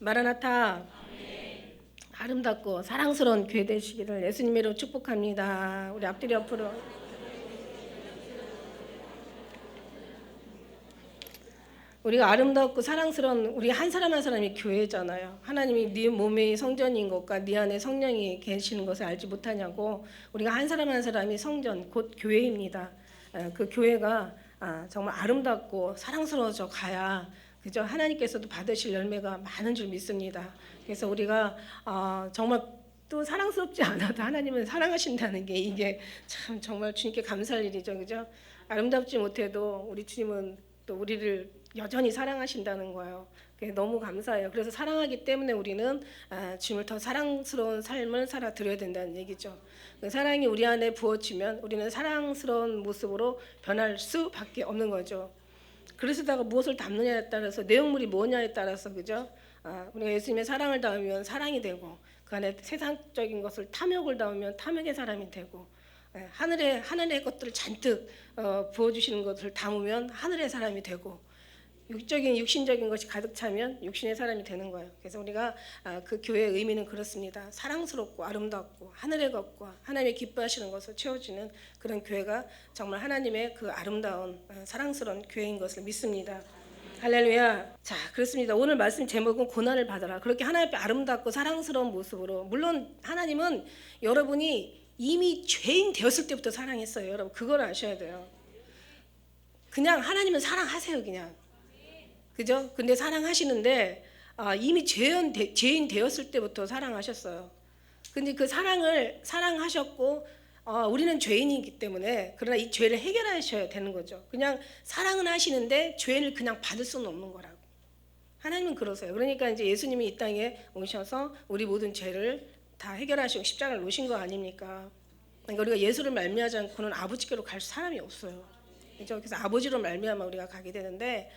마라나타. 아름답고 사랑스러운 교회 되시기를 예수님으로 축복합니다. 우리 앞뒤 옆으로. 우리가 아름답고 사랑스러운 우리 한 사람 한 사람이 교회잖아요. 하나님이 네 몸의 성전인 것과 네 안에 성령이 계시는 것을 알지 못하냐고. 우리가 한 사람 한 사람이 성전 곧 교회입니다. 그 교회가 정말 아름답고 사랑스러워져 가야 그죠? 하나님께서도 받으실 열매가 많은 줄 믿습니다. 그래서 우리가 정말 또 사랑스럽지 않아도 하나님은 사랑하신다는 게 이게 참 정말 주님께 감사할 일이죠, 그죠? 아름답지 못해도 우리 주님은 또 우리를 여전히 사랑하신다는 거예요. 그게 너무 감사해요. 그래서 사랑하기 때문에 우리는 주님을 더 사랑스러운 삶을 살아드려야 된다는 얘기죠. 그 사랑이 우리 안에 부어지면 우리는 사랑스러운 모습으로 변할 수밖에 없는 거죠. 그래서다가 무엇을 담느냐에 따라서 내용물이 뭐냐에 따라서 그죠? 우리가 예수님의 사랑을 담으면 사랑이 되고 그 안에 세상적인 것을 탐욕을 담으면 탐욕의 사람이 되고 하늘의 것들을 잔뜩 부어주시는 것을 담으면 하늘의 사람이 되고 육신적인 것이 가득 차면 육신의 사람이 되는 거예요. 그래서 우리가 그 교회의 의미는 그렇습니다. 사랑스럽고 아름답고 하늘의 것과 하나님의 기뻐하시는 것을 채워주는 그런 교회가 정말 하나님의 그 아름다운 사랑스러운 교회인 것을 믿습니다. 할렐루야. 자, 그렇습니다. 오늘 말씀 제목은 고난을 받아라. 그렇게 하나님 앞에 아름답고 사랑스러운 모습으로. 물론 하나님은 여러분이 이미 죄인 되었을 때부터 사랑했어요. 여러분 그걸 아셔야 돼요. 그냥 하나님은 사랑하세요. 그냥. 그죠? 근데 사랑하시는데 이미 죄인 되었을 때부터 사랑하셨어요. 근데 그 사랑을 사랑하셨고 우리는 죄인이기 때문에 그러나 이 죄를 해결하셔야 되는 거죠. 그냥 사랑은 하시는데 죄를 그냥 받을 수는 없는 거라고. 하나님은 그러세요. 그러니까 이제 예수님이 이 땅에 오셔서 우리 모든 죄를 다 해결하시고 십자가를 놓으신 거 아닙니까? 그러니까 우리가 예수를 말미암지 않고는 아버지께로 갈 사람이 없어요. 그렇죠? 그래서 아버지로 말미암아 우리가 가게 되는데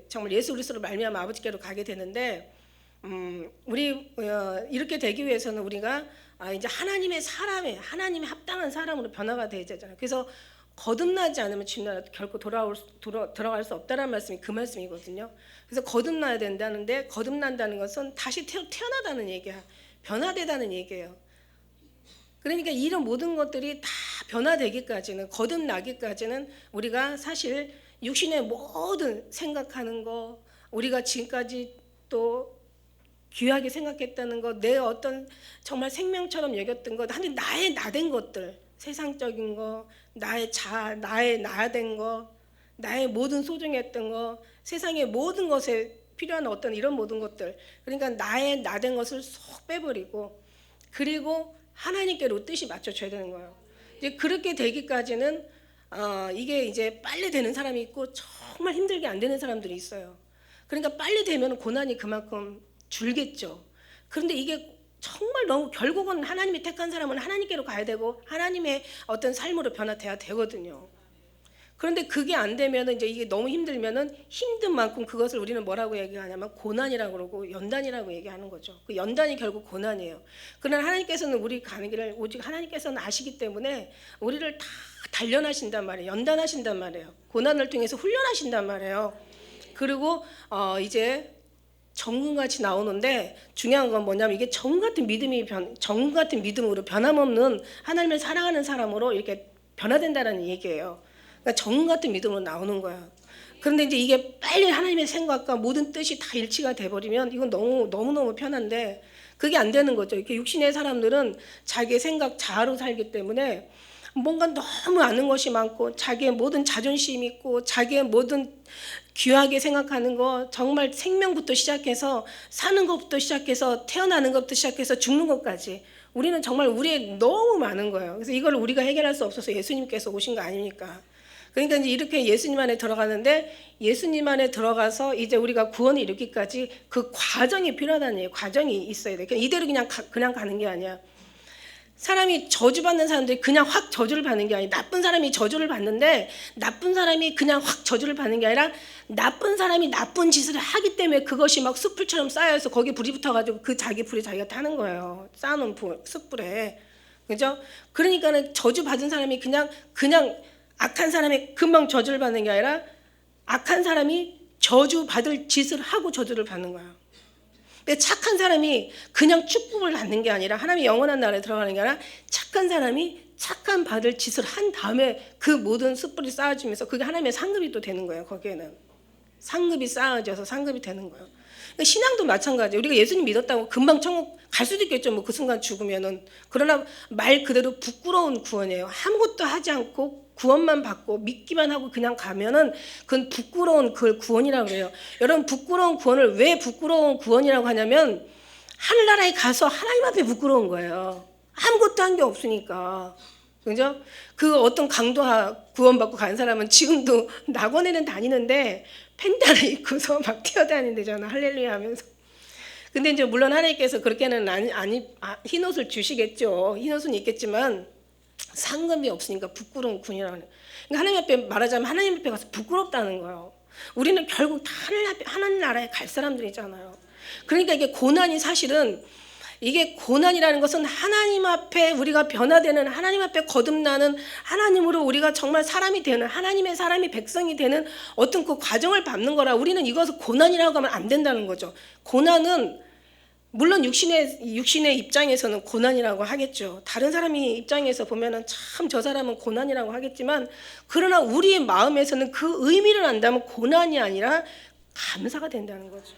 정말 예수 그리스도로 말미암아 아버지께로 가게 되는데 우리 이렇게 되기 위해서는 우리가 이제 하나님의 하나님의 합당한 사람으로 변화가 되어야 되잖아요. 그래서 거듭나지 않으면 주님 나라 결코 들어갈 수 없다는 말씀이 그 말씀이거든요. 그래서 거듭나야 된다는데 거듭난다는 것은 다시 태어나다는 얘기야. 변화되다는 얘기예요. 그러니까 이런 모든 것들이 다 변화되기까지는 거듭나기까지는 우리가 사실 육신의 모든 생각하는 거 우리가 지금까지 또 귀하게 생각했다는 거 내 어떤 정말 생명처럼 여겼던 것 하여튼 나의 나된 것들 세상적인 거 나의 나의 나된 거 나의 모든 소중했던 거 세상의 모든 것에 필요한 어떤 이런 모든 것들 그러니까 나의 나된 것을 쏙 빼버리고 그리고 하나님께로 뜻이 맞춰져야 되는 거예요. 이제 그렇게 되기까지는 이게 이제 빨리 되는 사람이 있고 정말 힘들게 안 되는 사람들이 있어요. 그러니까 빨리 되면 고난이 그만큼 줄겠죠. 그런데 이게 정말 너무 결국은 하나님이 택한 사람은 하나님께로 가야 되고 하나님의 어떤 삶으로 변화돼야 되거든요. 그런데 그게 안 되면 이제 이게 너무 힘들면은 힘든 만큼 그것을 우리는 뭐라고 얘기하냐면 고난이라고 그러고 연단이라고 얘기하는 거죠. 그 연단이 결국 고난이에요. 그러나 하나님께서는 우리 가는 길을 오직 하나님께서는 아시기 때문에 우리를 다 단련하신단 말이에요. 연단하신단 말이에요. 고난을 통해서 훈련하신단 말이에요. 그리고 이제 정금같이 나오는데 중요한 건 뭐냐면 이게 정금 같은 믿음으로 변함없는 하나님을 사랑하는 사람으로 이렇게 변화된다는 얘기예요. 그러니까 정 같은 믿음으로 나오는 거야. 그런데 이제 이게 빨리 하나님의 생각과 모든 뜻이 다 일치가 돼버리면 이건 너무 편한데 그게 안 되는 거죠. 이렇게 육신의 사람들은 자기의 생각 자아로 살기 때문에 뭔가 너무 아는 것이 많고 자기의 모든 자존심 있고 자기의 모든 귀하게 생각하는 거 정말 생명부터 시작해서 사는 것부터 시작해서 태어나는 것부터 시작해서 죽는 것까지 우리는 정말 우리의 너무 많은 거예요. 그래서 이걸 우리가 해결할 수 없어서 예수님께서 오신 거 아닙니까? 그러니까 이제 이렇게 예수님 안에 들어가는데 예수님 안에 들어가서 이제 우리가 구원을 이루기까지 그 과정이 필요하다는 얘기예요. 과정이 있어야 돼. 이대로 그냥 가는 게 아니야. 사람이 저주받는 사람들이 그냥 확 저주를 받는 게 아니라 나쁜 사람이 저주를 받는데 나쁜 사람이 그냥 확 저주를 받는 게 아니라 나쁜 사람이 나쁜 짓을 하기 때문에 그것이 막 숯불처럼 쌓여서 거기에 불이 붙어가지고 그 자기 불이 자기가 타는 거예요. 쌓아놓은 숯불에. 그죠? 그러니까는 저주받은 사람이 그냥 악한 사람이 금방 저주를 받는 게 아니라 악한 사람이 저주받을 짓을 하고 저주를 받는 거예요. 근데 착한 사람이 그냥 축복을 받는 게 아니라 하나님의 영원한 나라에 들어가는 게 아니라 착한 사람이 착한 받을 짓을 한 다음에 그 모든 숯불이 쌓아지면서 그게 하나님의 상급이 또 되는 거예요. 거기에는 상급이 쌓아져서 상급이 되는 거예요. 그러니까 신앙도 마찬가지예요. 우리가 예수님 믿었다고 금방 천국 갈 수도 있겠죠. 뭐 그 순간 죽으면은. 그러나 말 그대로 부끄러운 구원이에요. 아무것도 하지 않고 구원만 받고 믿기만 하고 그냥 가면은 그건 부끄러운 그 구원이라고 그래요. 여러분, 부끄러운 구원을 왜 부끄러운 구원이라고 하냐면 하늘나라에 가서 하나님 앞에 부끄러운 거예요. 아무것도 한 게 없으니까. 그죠? 그 어떤 강도하 구원받고 간 사람은 지금도 낙원에는 다니는데 펜다를 입고서 막 뛰어다니잖아. 할렐루야 하면서. 근데 이제 물론 하나님께서 그렇게는 흰 옷을 주시겠죠. 흰 옷은 있겠지만 상금이 없으니까 부끄러운 군이라고 해요. 그러니까 하나님 앞에 말하자면 하나님 앞에 가서 부끄럽다는 거예요. 우리는 결국 다 하나님 나라에 갈 사람들이잖아요. 그러니까 이게 고난이 사실은 이게 고난이라는 것은 하나님 앞에 우리가 변화되는, 하나님 앞에 거듭나는, 하나님으로 우리가 정말 사람이 되는, 하나님의 사람이 백성이 되는 어떤 그 과정을 밟는 거라. 우리는 이것을 고난이라고 하면 안 된다는 거죠. 고난은 물론 육신의 입장에서는 고난이라고 하겠죠. 다른 사람이 입장에서 보면은 참 저 사람은 고난이라고 하겠지만, 그러나 우리의 마음에서는 그 의미를 안다면 고난이 아니라 감사가 된다는 거죠.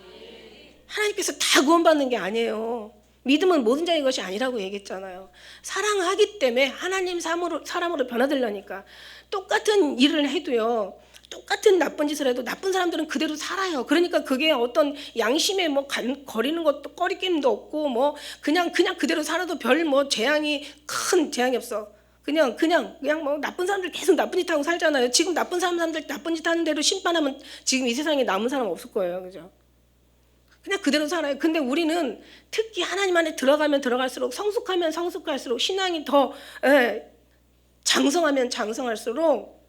하나님께서 다 구원받는 게 아니에요. 믿음은 모든 자의 것이 아니라고 얘기했잖아요. 사랑하기 때문에 하나님 사람으로 변화되려니까. 똑같은 일을 해도요, 똑같은 나쁜 짓을 해도 나쁜 사람들은 그대로 살아요. 그러니까 그게 어떤 양심에 뭐 거리는 것도 꺼리낌도 없고 뭐 그냥 그대로 살아도 별 뭐 큰 재앙이 없어. 그냥 뭐 나쁜 사람들 계속 나쁜 짓 하고 살잖아요. 지금 나쁜 사람들 나쁜 짓 하는 대로 심판하면 지금 이 세상에 남은 사람 없을 거예요. 그죠? 그냥 그대로 살아요. 근데 우리는 특히 하나님 안에 들어가면 들어갈수록, 성숙하면 성숙할수록, 신앙이 더 장성하면 장성할수록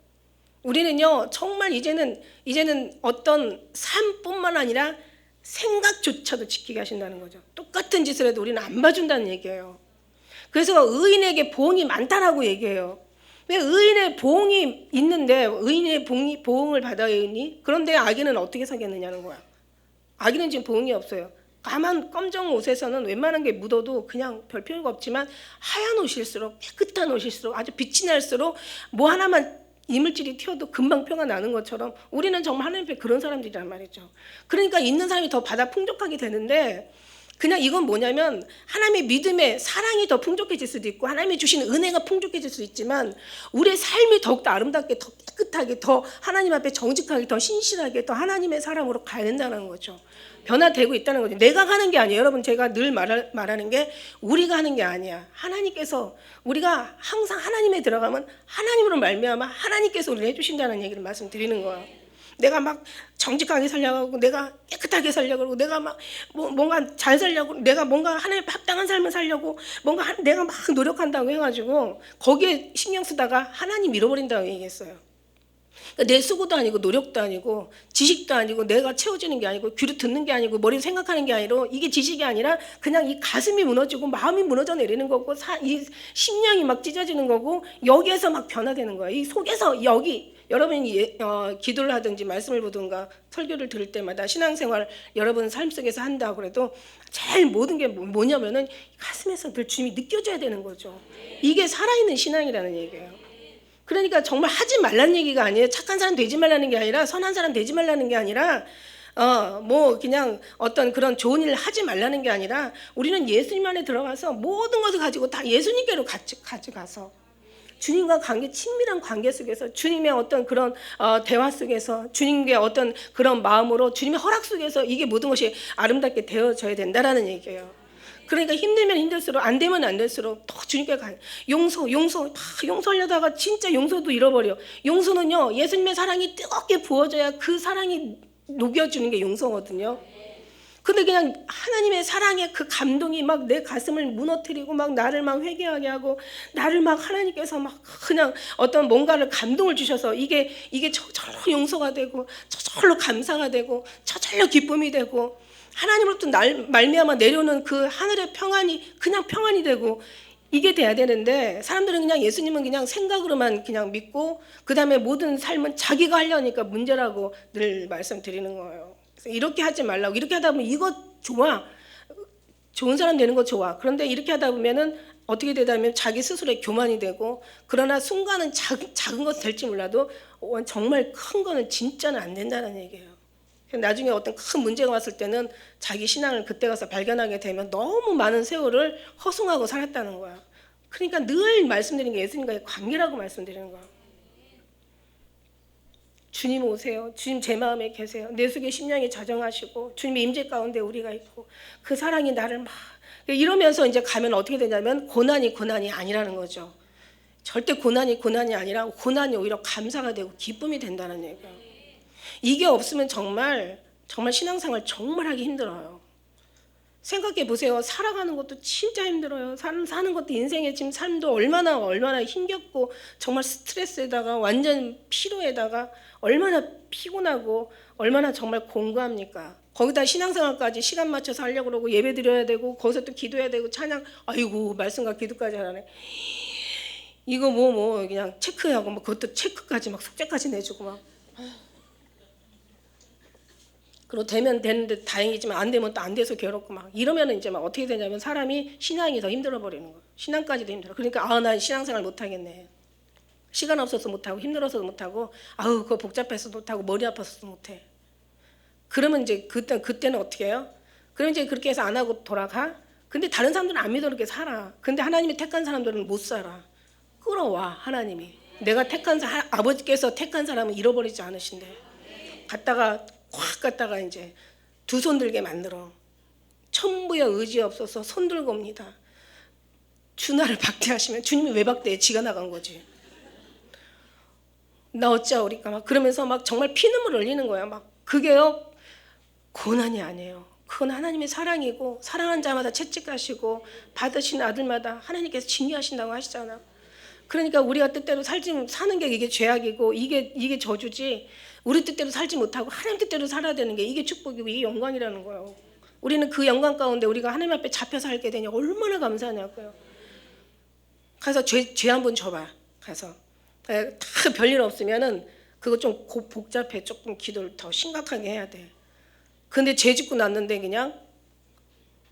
우리는요 정말 이제는 어떤 삶뿐만 아니라 생각조차도 지키게 하신다는 거죠. 똑같은 짓을 해도 우리는 안 봐준다는 얘기예요. 그래서 의인에게 보응이 많다라고 얘기해요. 왜 의인의 보응이 있는데 의인의 보응을 받아야 의인이? 그런데 악인은 어떻게 사겠느냐는 거야. 악인은 지금 보응이 없어요. 까만 검정 옷에서는 웬만한 게 묻어도 그냥 별 필요가 없지만 하얀 옷일수록, 깨끗한 옷일수록, 아주 빛이 날수록 뭐 하나만 이물질이 튀어도 금방 표가 나는 것처럼 우리는 정말 하나님 앞에 그런 사람들이란 말이죠. 그러니까 있는 사람이 더 받아 풍족하게 되는데, 그냥 이건 뭐냐면 하나님의 믿음의 사랑이 더 풍족해질 수도 있고 하나님이 주신 은혜가 풍족해질 수도 있지만 우리의 삶이 더욱더 아름답게, 더 깨끗하게, 더 하나님 앞에 정직하게, 더 신실하게, 더 하나님의 사람으로 가야 된다는 거죠. 변화되고 있다는 거죠. 내가 가는 게 아니에요. 여러분, 제가 늘 말하는 게 우리가 하는 게 아니야. 하나님께서, 우리가 항상 하나님에 들어가면 하나님으로 말미암아 하나님께서 우리를 해주신다는 얘기를 말씀드리는 거예요. 내가 막 정직하게 살려고 하고, 내가 깨끗하게 살려고 하고, 내가 막 뭔가 잘 살려고, 내가 뭔가 하나님께 합당한 삶을 살려고 뭔가 내가 막 노력한다고 해가지고 거기에 신경 쓰다가 하나님 잃어버린다고 얘기했어요. 그러니까 내 수고도 아니고 노력도 아니고 지식도 아니고 내가 채워지는 게 아니고 귀로 듣는 게 아니고 머리로 생각하는 게 아니라 이게 지식이 아니라 그냥 이 가슴이 무너지고 마음이 무너져 내리는 거고 이 심령이 막 찢어지는 거고 여기에서 막 변화되는 거예요. 이 속에서 여기 여러분이 기도를 하든지 말씀을 보든가 설교를 들을 때마다 신앙생활 여러분 삶 속에서 한다고 그래도 제일 모든 게 뭐냐면은 가슴에서 늘 주님이 느껴져야 되는 거죠. 이게 살아있는 신앙이라는 얘기예요. 그러니까 정말 하지 말라는 얘기가 아니에요. 착한 사람 되지 말라는 게 아니라, 선한 사람 되지 말라는 게 아니라, 뭐 그냥 어떤 그런 좋은 일을 하지 말라는 게 아니라 우리는 예수님 안에 들어가서 모든 것을 가지고 다 예수님께로 가져가서 주님과 친밀한 관계 속에서 주님의 어떤 그런 대화 속에서 주님의 어떤 그런 마음으로 주님의 허락 속에서 이게 모든 것이 아름답게 되어져야 된다라는 얘기예요. 그러니까 힘들면 힘들수록, 안 되면 안 될수록 더 주님께 가요. 용서하려다가 진짜 용서도 잃어버려. 용서는요, 예수님의 사랑이 뜨겁게 부어져야 그 사랑이 녹여주는 게 용서거든요. 근데 그냥 하나님의 사랑의 그 감동이 막 내 가슴을 무너뜨리고 막 나를 막 회개하게 하고 나를 막 하나님께서 막 그냥 어떤 뭔가를 감동을 주셔서 이게 저절로 용서가 되고 저절로 감사가 되고 저절로 기쁨이 되고 하나님으로부터 말미암아 내려오는 그 하늘의 평안이 그냥 평안이 되고 이게 돼야 되는데, 사람들은 그냥 예수님은 그냥 생각으로만 그냥 믿고 그 다음에 모든 삶은 자기가 하려니까 문제라고 늘 말씀드리는 거예요. 그래서 이렇게 하지 말라고. 이렇게 하다 보면 이거 좋아. 좋은 사람 되는 거 좋아. 그런데 이렇게 하다 보면은 어떻게 되냐면 자기 스스로의 교만이 되고, 그러나 순간은 작은 것은 될지 몰라도 정말 큰 거는 진짜는 안 된다는 얘기예요. 나중에 어떤 큰 문제가 왔을 때는 자기 신앙을 그때 가서 발견하게 되면 너무 많은 세월을 허송하고 살았다는 거야. 그러니까 늘 말씀드리는 게 예수님과의 관계라고 말씀드리는 거야. 주님 오세요. 주님 제 마음에 계세요. 내 속에 심령이 자정하시고 주님의 임재 가운데 우리가 있고 그 사랑이 나를 막 이러면서 이제 가면 어떻게 되냐면 고난이 아니라는 거죠. 절대 고난이 아니라 고난이 오히려 감사가 되고 기쁨이 된다는 얘기예요. 이게 없으면 정말 신앙생활 정말 하기 힘들어요. 생각해 보세요. 살아가는 것도 진짜 힘들어요. 사는 것도 인생의 지금 삶도 얼마나 힘겹고 정말 스트레스에다가 완전 피로에다가 얼마나 피곤하고 얼마나 정말 공고합니까? 거기다 신앙생활까지 시간 맞춰서 하려고 그러고 예배 드려야 되고 거기서 또 기도해야 되고 찬양, 아이고 말씀과 기도까지 하네. 이거 뭐 그냥 체크하고 뭐 그것도 체크까지 막 숙제까지 내주고 막. 그리고 되면 되는데 다행이지만 안 되면 또 안 돼서 괴롭고 막 이러면 이제 막 어떻게 되냐면 사람이 신앙이 더 힘들어 버리는 거예요. 신앙까지도 힘들어. 그러니까 난 신앙생활 못 하겠네. 시간 없어서 못 하고 힘들어서 못 하고 그거 복잡해서 못 하고 머리 아파서 못 해. 그러면 이제 그때는 어떻게 해요? 그럼 이제 그렇게 해서 안 하고 돌아가. 근데 다른 사람들은 안 믿어 이렇게 살아. 근데 하나님이 택한 사람들은 못 살아. 끌어와 하나님이. 내가 아버지께서 택한 사람은 잃어버리지 않으신대. 확 갔다가 이제 두 손 들게 만들어. 천부여 의지 없어서 손 들고 옵니다. 주 나를 박대하시면 주님이 왜 박대해? 지가 나간 거지. 나 어찌하오리까 막 그러면서 막 정말 피눈물 흘리는 거야. 막 그게요 고난이 아니에요. 그건 하나님의 사랑이고 사랑하는 자마다 채찍하시고 받으신 아들마다 하나님께서 징계하신다고 하시잖아. 그러니까 우리가 뜻대로 사는 게 이게 죄악이고 이게 저주지. 우리 뜻대로 살지 못하고 하나님 뜻대로 살아야 되는 게 이게 축복이고 이게 영광이라는 거예요. 우리는 그 영광 가운데 우리가 하나님 앞에 잡혀 살게 되냐 얼마나 감사하냐고요. 가서 죄 한번 줘봐. 가서 다 별일 없으면은 그거 좀 복잡해. 조금 기도를 더 심각하게 해야 돼. 근데 죄 짓고 났는데 그냥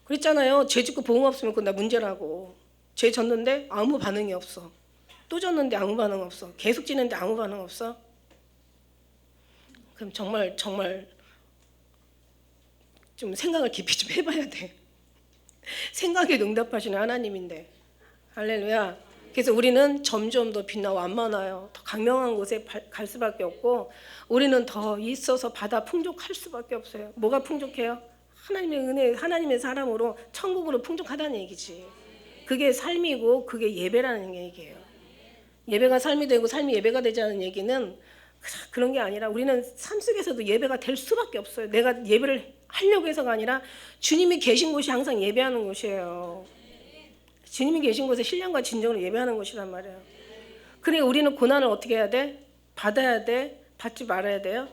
그랬잖아요. 죄 짓고 보응 없으면 그건 나 문제라고. 죄 졌는데 아무 반응이 없어. 또 졌는데 아무 반응 없어. 계속 지는데 아무 반응 없어. 그럼 정말 좀 생각을 깊이 좀 해봐야 돼. 생각에 응답하시는 하나님인데. 할렐루야. 그래서 우리는 점점 더 빛나 완만해요. 더 강명한 곳에 갈 수밖에 없고 우리는 더 있어서 바다 풍족할 수밖에 없어요. 뭐가 풍족해요? 하나님의 은혜, 하나님의 사람으로 천국으로 풍족하다는 얘기지. 그게 삶이고 그게 예배라는 얘기예요. 예배가 삶이 되고 삶이 예배가 되지 않은 얘기는 그런 게 아니라 우리는 삶 속에서도 예배가 될 수밖에 없어요. 내가 예배를 하려고 해서가 아니라 주님이 계신 곳이 항상 예배하는 곳이에요. 주님이 계신 곳에 신령과 진정으로 예배하는 곳이란 말이에요. 그러니까 우리는 고난을 어떻게 해야 돼? 받아야 돼? 받지 말아야 돼요?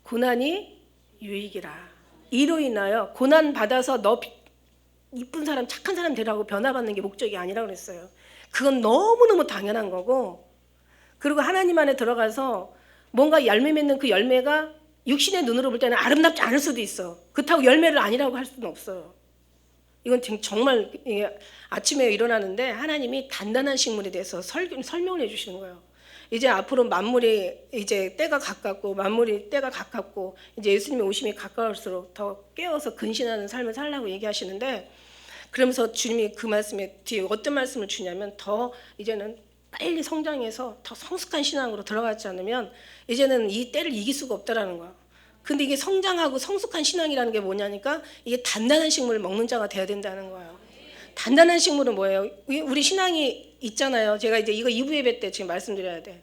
고난이 유익이라. 이로 인하여 고난 받아서 너 이쁜 사람, 착한 사람 되라고 변화받는 게 목적이 아니라고 그랬어요. 그건 너무너무 당연한 거고, 그리고 하나님 안에 들어가서 뭔가 열매 맺는 그 열매가 육신의 눈으로 볼 때는 아름답지 않을 수도 있어. 그렇다고 열매를 아니라고 할 수는 없어요. 이건 정말 아침에 일어나는데 하나님이 단단한 식물에 대해서 설명을 해주시는 거예요. 이제 앞으로 만물이 이제 때가 가깝고 이제 예수님의 오심이 가까울수록 더 깨어서 근신하는 삶을 살라고 얘기하시는데, 그러면서 주님이 그 말씀에 뒤에 어떤 말씀을 주냐면 더 이제는 빨리 성장해서 더 성숙한 신앙으로 들어가지 않으면 이제는 이 때를 이길 수가 없다라는 거야. 근데 이게 성장하고 성숙한 신앙이라는 게 뭐냐니까 이게 단단한 식물을 먹는 자가 돼야 된다는 거예요. 단단한 식물은 뭐예요? 우리 신앙이 있잖아요. 제가 이제 이거 2부 예배 때 지금 말씀드려야 돼.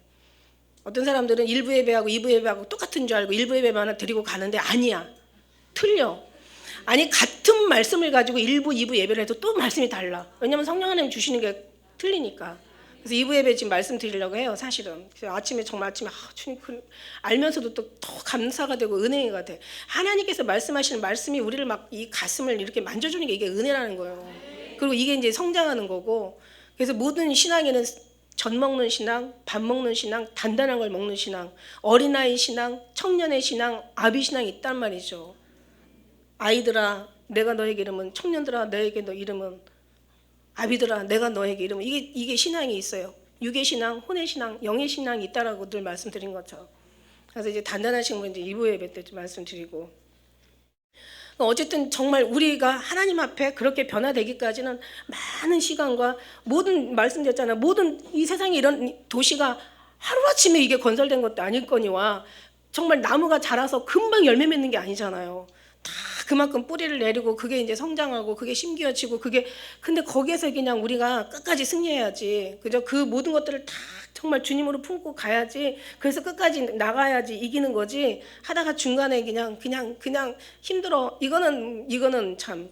어떤 사람들은 1부 예배하고 2부 예배하고 똑같은 줄 알고 1부 예배만 하나 드리고 가는데 아니야. 틀려. 아니 같은 말씀을 가지고 1부, 2부 예배를 해도 또 말씀이 달라. 왜냐하면 성령 하나님 주시는 게 틀리니까. 그래서 2부 예배 지금 말씀드리려고 해요. 사실은. 그래서 아침에 주님 알면서도 또 더 감사가 되고 은혜가 돼. 하나님께서 말씀하시는 말씀이 우리를 막 이 가슴을 이렇게 만져주는 게 이게 은혜라는 거예요. 그리고 이게 이제 성장하는 거고. 그래서 모든 신앙에는 젖 먹는 신앙, 밥 먹는 신앙, 단단한 걸 먹는 신앙, 어린아이 신앙, 청년의 신앙, 아비 신앙이 있단 말이죠. 아이들아 내가 너에게 이름은, 청년들아 너에게 너 이름은, 아비들아 내가 너에게 이름은, 이게 신앙이 있어요. 육의 신앙, 혼의 신앙, 영의 신앙이 있다라고 늘 말씀드린 것처럼. 그래서 이제 단단하신 분 이제 2부 예배 때 좀 말씀드리고, 어쨌든 정말 우리가 하나님 앞에 그렇게 변화되기까지는 많은 시간과 모든, 말씀드렸잖아요. 모든 이 세상에 이런 도시가 하루아침에 이게 건설된 것도 아닐 거니와 정말 나무가 자라서 금방 열매 맺는 게 아니잖아요. 다 그만큼 뿌리를 내리고 그게 이제 성장하고 그게 심기어지고 그게, 근데 거기에서 그냥 우리가 끝까지 승리해야지. 그죠? 그 모든 것들을 다 정말 주님으로 품고 가야지. 그래서 끝까지 나가야지 이기는 거지. 하다가 중간에 그냥 힘들어. 이거는 참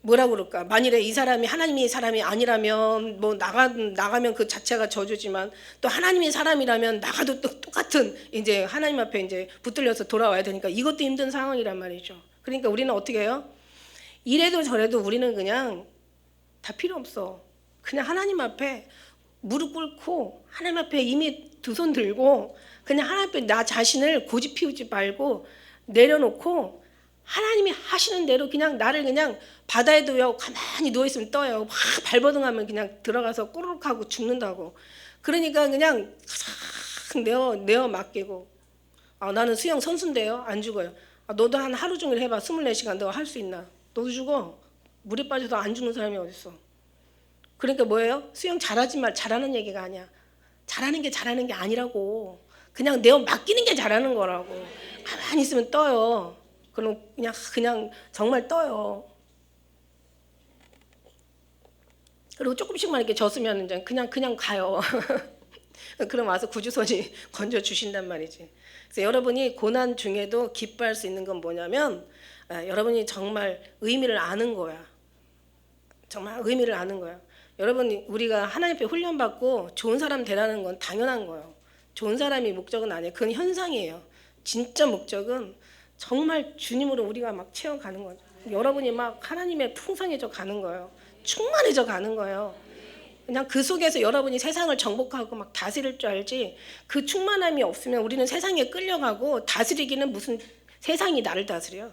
뭐라고 그럴까? 만일에 이 사람이 하나님의 사람이 아니라면 뭐 나가면 그 자체가 저주지만, 또 하나님의 사람이라면 나가도 또 똑같은 이제 하나님 앞에 이제 붙들려서 돌아와야 되니까 이것도 힘든 상황이란 말이죠. 그러니까 우리는 어떻게 해요? 이래도 저래도 우리는 그냥 다 필요 없어. 그냥 하나님 앞에 무릎 꿇고 하나님 앞에 이미 두 손 들고 그냥 하나님 앞에 나 자신을 고집 피우지 말고 내려놓고 하나님이 하시는 대로 그냥 나를 그냥 바다에 둬요. 가만히 누워있으면 떠요. 막 발버둥하면 그냥 들어가서 꼬르륵 하고 죽는다고. 그러니까 그냥 내어 맡기고, 나는 수영 선수인데요. 안 죽어요. 너도 한 하루 종일 해봐. 24시간 너 할 수 있나? 너도 죽어. 물에 빠져도 안 죽는 사람이 어딨어. 그러니까 뭐예요? 수영 잘하는 얘기가 아니야. 잘하는 게 아니라고. 그냥 내어 맡기는 게 잘하는 거라고. 가만히 있으면 떠요. 그럼 그냥 정말 떠요. 그리고 조금씩만 이렇게 젖으면 이제 그냥 가요. 그럼 와서 구주선이 건져 주신단 말이지. 그래서 여러분이 고난 중에도 기뻐할 수 있는 건 뭐냐면, 여러분이 정말 의미를 아는 거야. 정말 의미를 아는 거야. 여러분, 우리가 하나님 앞에 훈련받고 좋은 사람 되라는 건 당연한 거예요. 좋은 사람이 목적은 아니에요. 그건 현상이에요. 진짜 목적은 정말 주님으로 우리가 막 채워가는 거죠. 여러분이 막 하나님의 풍성해져 가는 거예요. 충만해져 가는 거예요. 그냥 그 속에서 여러분이 세상을 정복하고 막 다스릴 줄 알지, 그 충만함이 없으면 우리는 세상에 끌려가고, 다스리기는 무슨 세상이 나를 다스려.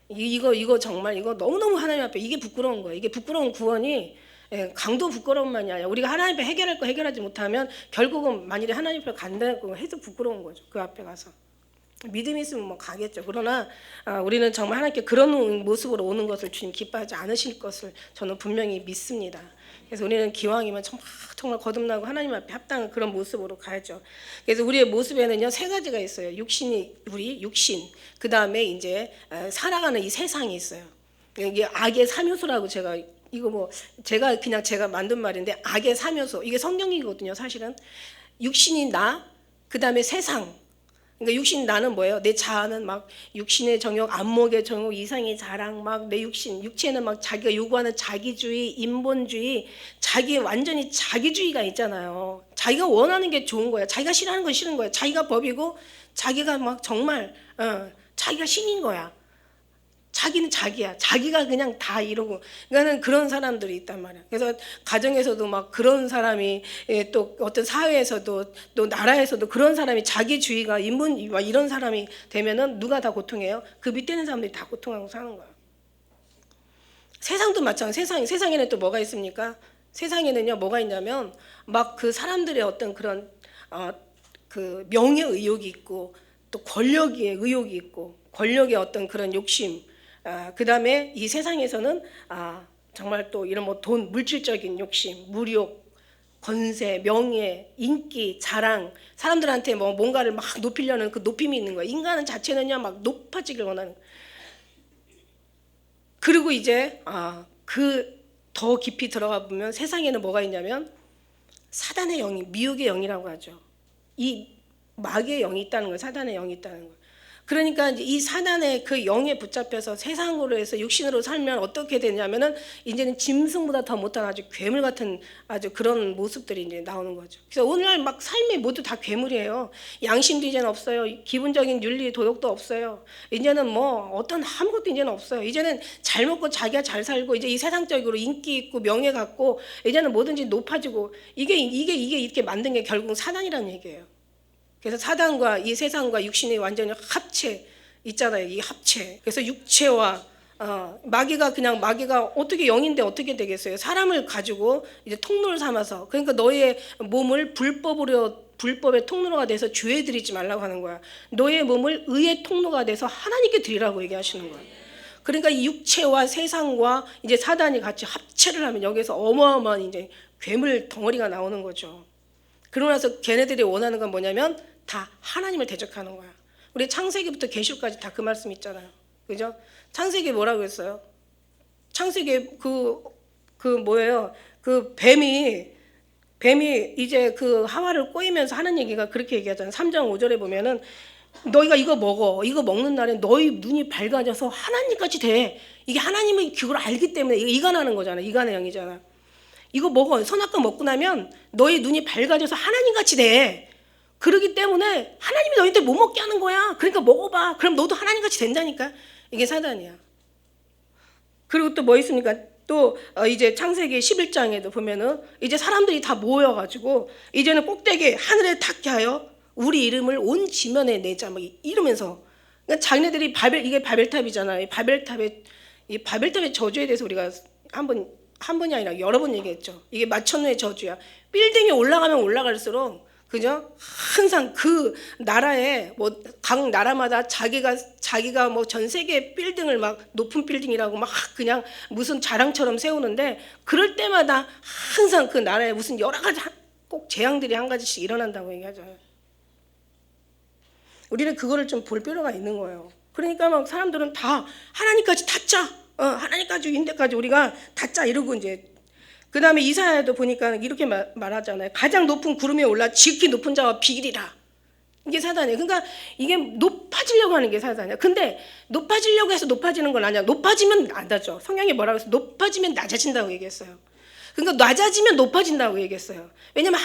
이거 정말 이거 너무너무 하나님 앞에 이게 부끄러운 거예요. 이게 부끄러운 구원이 강도 부끄러움만이 아니라 우리가 하나님 앞에 해결할 거 해결하지 못하면 결국은 만일에 하나님 앞에 간다고 해도 부끄러운 거죠. 그 앞에 가서. 믿음이 있으면 뭐 가겠죠. 그러나 우리는 정말 하나님께 그런 모습으로 오는 것을 주님 기뻐하지 않으실 것을 저는 분명히 믿습니다. 그래서 우리는 기왕이면 정말 거듭나고 하나님 앞에 합당한 그런 모습으로 가야죠. 그래서 우리의 모습에는요 3가지가 있어요. 우리 육신, 그 다음에 이제 살아가는 이 세상이 있어요. 이게 악의 3요소라고 제가 만든 말인데, 악의 3요소, 이게 성경이거든요. 사실은 육신이 나, 그 다음에 세상. 그러니까 육신 나는 뭐예요? 내 자아는 막 육신의 정욕, 안목의 정욕, 이상의 자랑, 막 내 육체는 막 자기가 요구하는 자기주의, 인본주의, 완전히 자기주의가 있잖아요. 자기가 원하는 게 좋은 거야. 자기가 싫어하는 건 싫은 거야. 자기가 법이고, 자기가 막 정말 자기가 신인 거야. 자기는 자기야. 자기가 그냥 다 이러고. 그러니까 그런 사람들이 있단 말이야. 그래서 가정에서도 막 그런 사람이, 또 어떤 사회에서도 또 나라에서도 그런 사람이 자기주의가 인본주의 막 이런 사람이 되면은 누가 다 고통해요? 그 밑에 있는 사람들이 다 고통하고 사는 거야. 세상도 마찬가지. 세상에는 또 뭐가 있습니까? 세상에는요 뭐가 있냐면 막 그 사람들의 어떤 그런 그 명예 의욕이 있고, 또 권력의 의욕이 있고, 권력의 어떤 그런 욕심. 그 다음에 이 세상에서는 정말 또 이런 뭐 돈, 물질적인 욕심, 물욕, 권세, 명예, 인기, 자랑, 사람들한테 뭐 뭔가를 막 높이려는 그 높임이 있는 거예요. 인간은 자체는요 막 높아지길 원하는 거예요. 그리고 이제 그 더 깊이 들어가 보면 세상에는 뭐가 있냐면 사단의 영이, 미혹의 영이라고 하죠. 이 마귀의 영이 있다는 거예요. 사단의 영이 있다는 거예요. 그러니까 이제 이 사단의 그 영에 붙잡혀서 세상으로 해서 육신으로 살면 어떻게 되냐면은 이제는 짐승보다 더 못한 아주 괴물 같은 아주 그런 모습들이 이제 나오는 거죠. 그래서 오늘날 막 삶이 모두 다 괴물이에요. 양심도 이제는 없어요. 기본적인 윤리 도덕도 없어요. 이제는 뭐 어떤 아무것도 이제는 없어요. 이제는 잘 먹고 자기가 잘 살고, 이제 이 세상적으로 인기 있고 명예 갖고 이제는 뭐든지 높아지고, 이게 이렇게 만든 게 결국 사단이라는 얘기예요. 그래서 사단과 이 세상과 육신이 완전히 합체, 있잖아요. 이 합체. 그래서 육체와 마귀가 어떻게 영인데 어떻게 되겠어요? 사람을 가지고 이제 통로를 삼아서, 그러니까 너의 몸을 불법의 통로가 돼서 죄에 드리지 말라고 하는 거야. 너의 몸을 의의 통로가 돼서 하나님께 드리라고 얘기하시는 거야. 그러니까 이 육체와 세상과 이제 사단이 같이 합체를 하면 여기서 어마어마한 이제 괴물 덩어리가 나오는 거죠. 그러고 나서 걔네들이 원하는 건 뭐냐면 다 하나님을 대적하는 거야. 우리 창세기부터 계시록까지 다 그 말씀 있잖아요. 그죠? 창세기 뭐라고 했어요? 창세기 뭐예요? 그 뱀이 이제 그 하와를 꼬이면서 하는 얘기가 그렇게 얘기하잖아요. 3장 5절에 보면은 너희가 이거 먹어. 이거 먹는 날에 너희 눈이 밝아져서 하나님같이 돼. 이게 하나님이 그걸 알기 때문에 이거 이간하는 거잖아. 이간의 영이잖아. 이거 먹어. 선악과 먹고 나면 너희 눈이 밝아져서 하나님같이 돼. 그러기 때문에 하나님이 너희한테 못 먹게 하는 거야. 그러니까 먹어봐. 그럼 너도 하나님같이 된다니까. 이게 사단이야. 그리고 또 뭐 있습니까? 또 이제 창세기 11장에도 보면은 이제 사람들이 다 모여가지고 이제는 꼭대기 하늘에 닿게 하여 우리 이름을 온 지면에 내자 뭐 이러면서, 그러니까 자기네들이 이게 바벨탑이잖아요. 이 바벨탑의 저주에 대해서 우리가 한 번이 아니라 여러 번 얘기했죠. 이게 마천루의 저주야. 빌딩이 올라가면 올라갈수록, 그죠? 항상 그 나라에 뭐 각 나라마다 자기가 뭐 전 세계 빌딩을 막 높은 빌딩이라고 막 그냥 무슨 자랑처럼 세우는데, 그럴 때마다 항상 그 나라에 무슨 여러 가지 꼭 재앙들이 한 가지씩 일어난다고 얘기하죠. 우리는 그거를 좀 볼 필요가 있는 거예요. 그러니까 막 사람들은 다 하나님까지 닿자, 하나님까지 인데까지 우리가 닿자 이러고 이제. 그 다음에 이사야도 보니까 이렇게 말하잖아요. 가장 높은 구름에 올라 지극히 높은 자와 비리라. 이게 사단이에요. 그러니까 이게 높아지려고 하는 게 사단이야. 근데 높아지려고 해서 높아지는 건 아니야. 높아지면 낮아져. 성경이 뭐라고 해서 높아지면 낮아진다고 얘기했어요. 그러니까 낮아지면 높아진다고 얘기했어요. 왜냐하면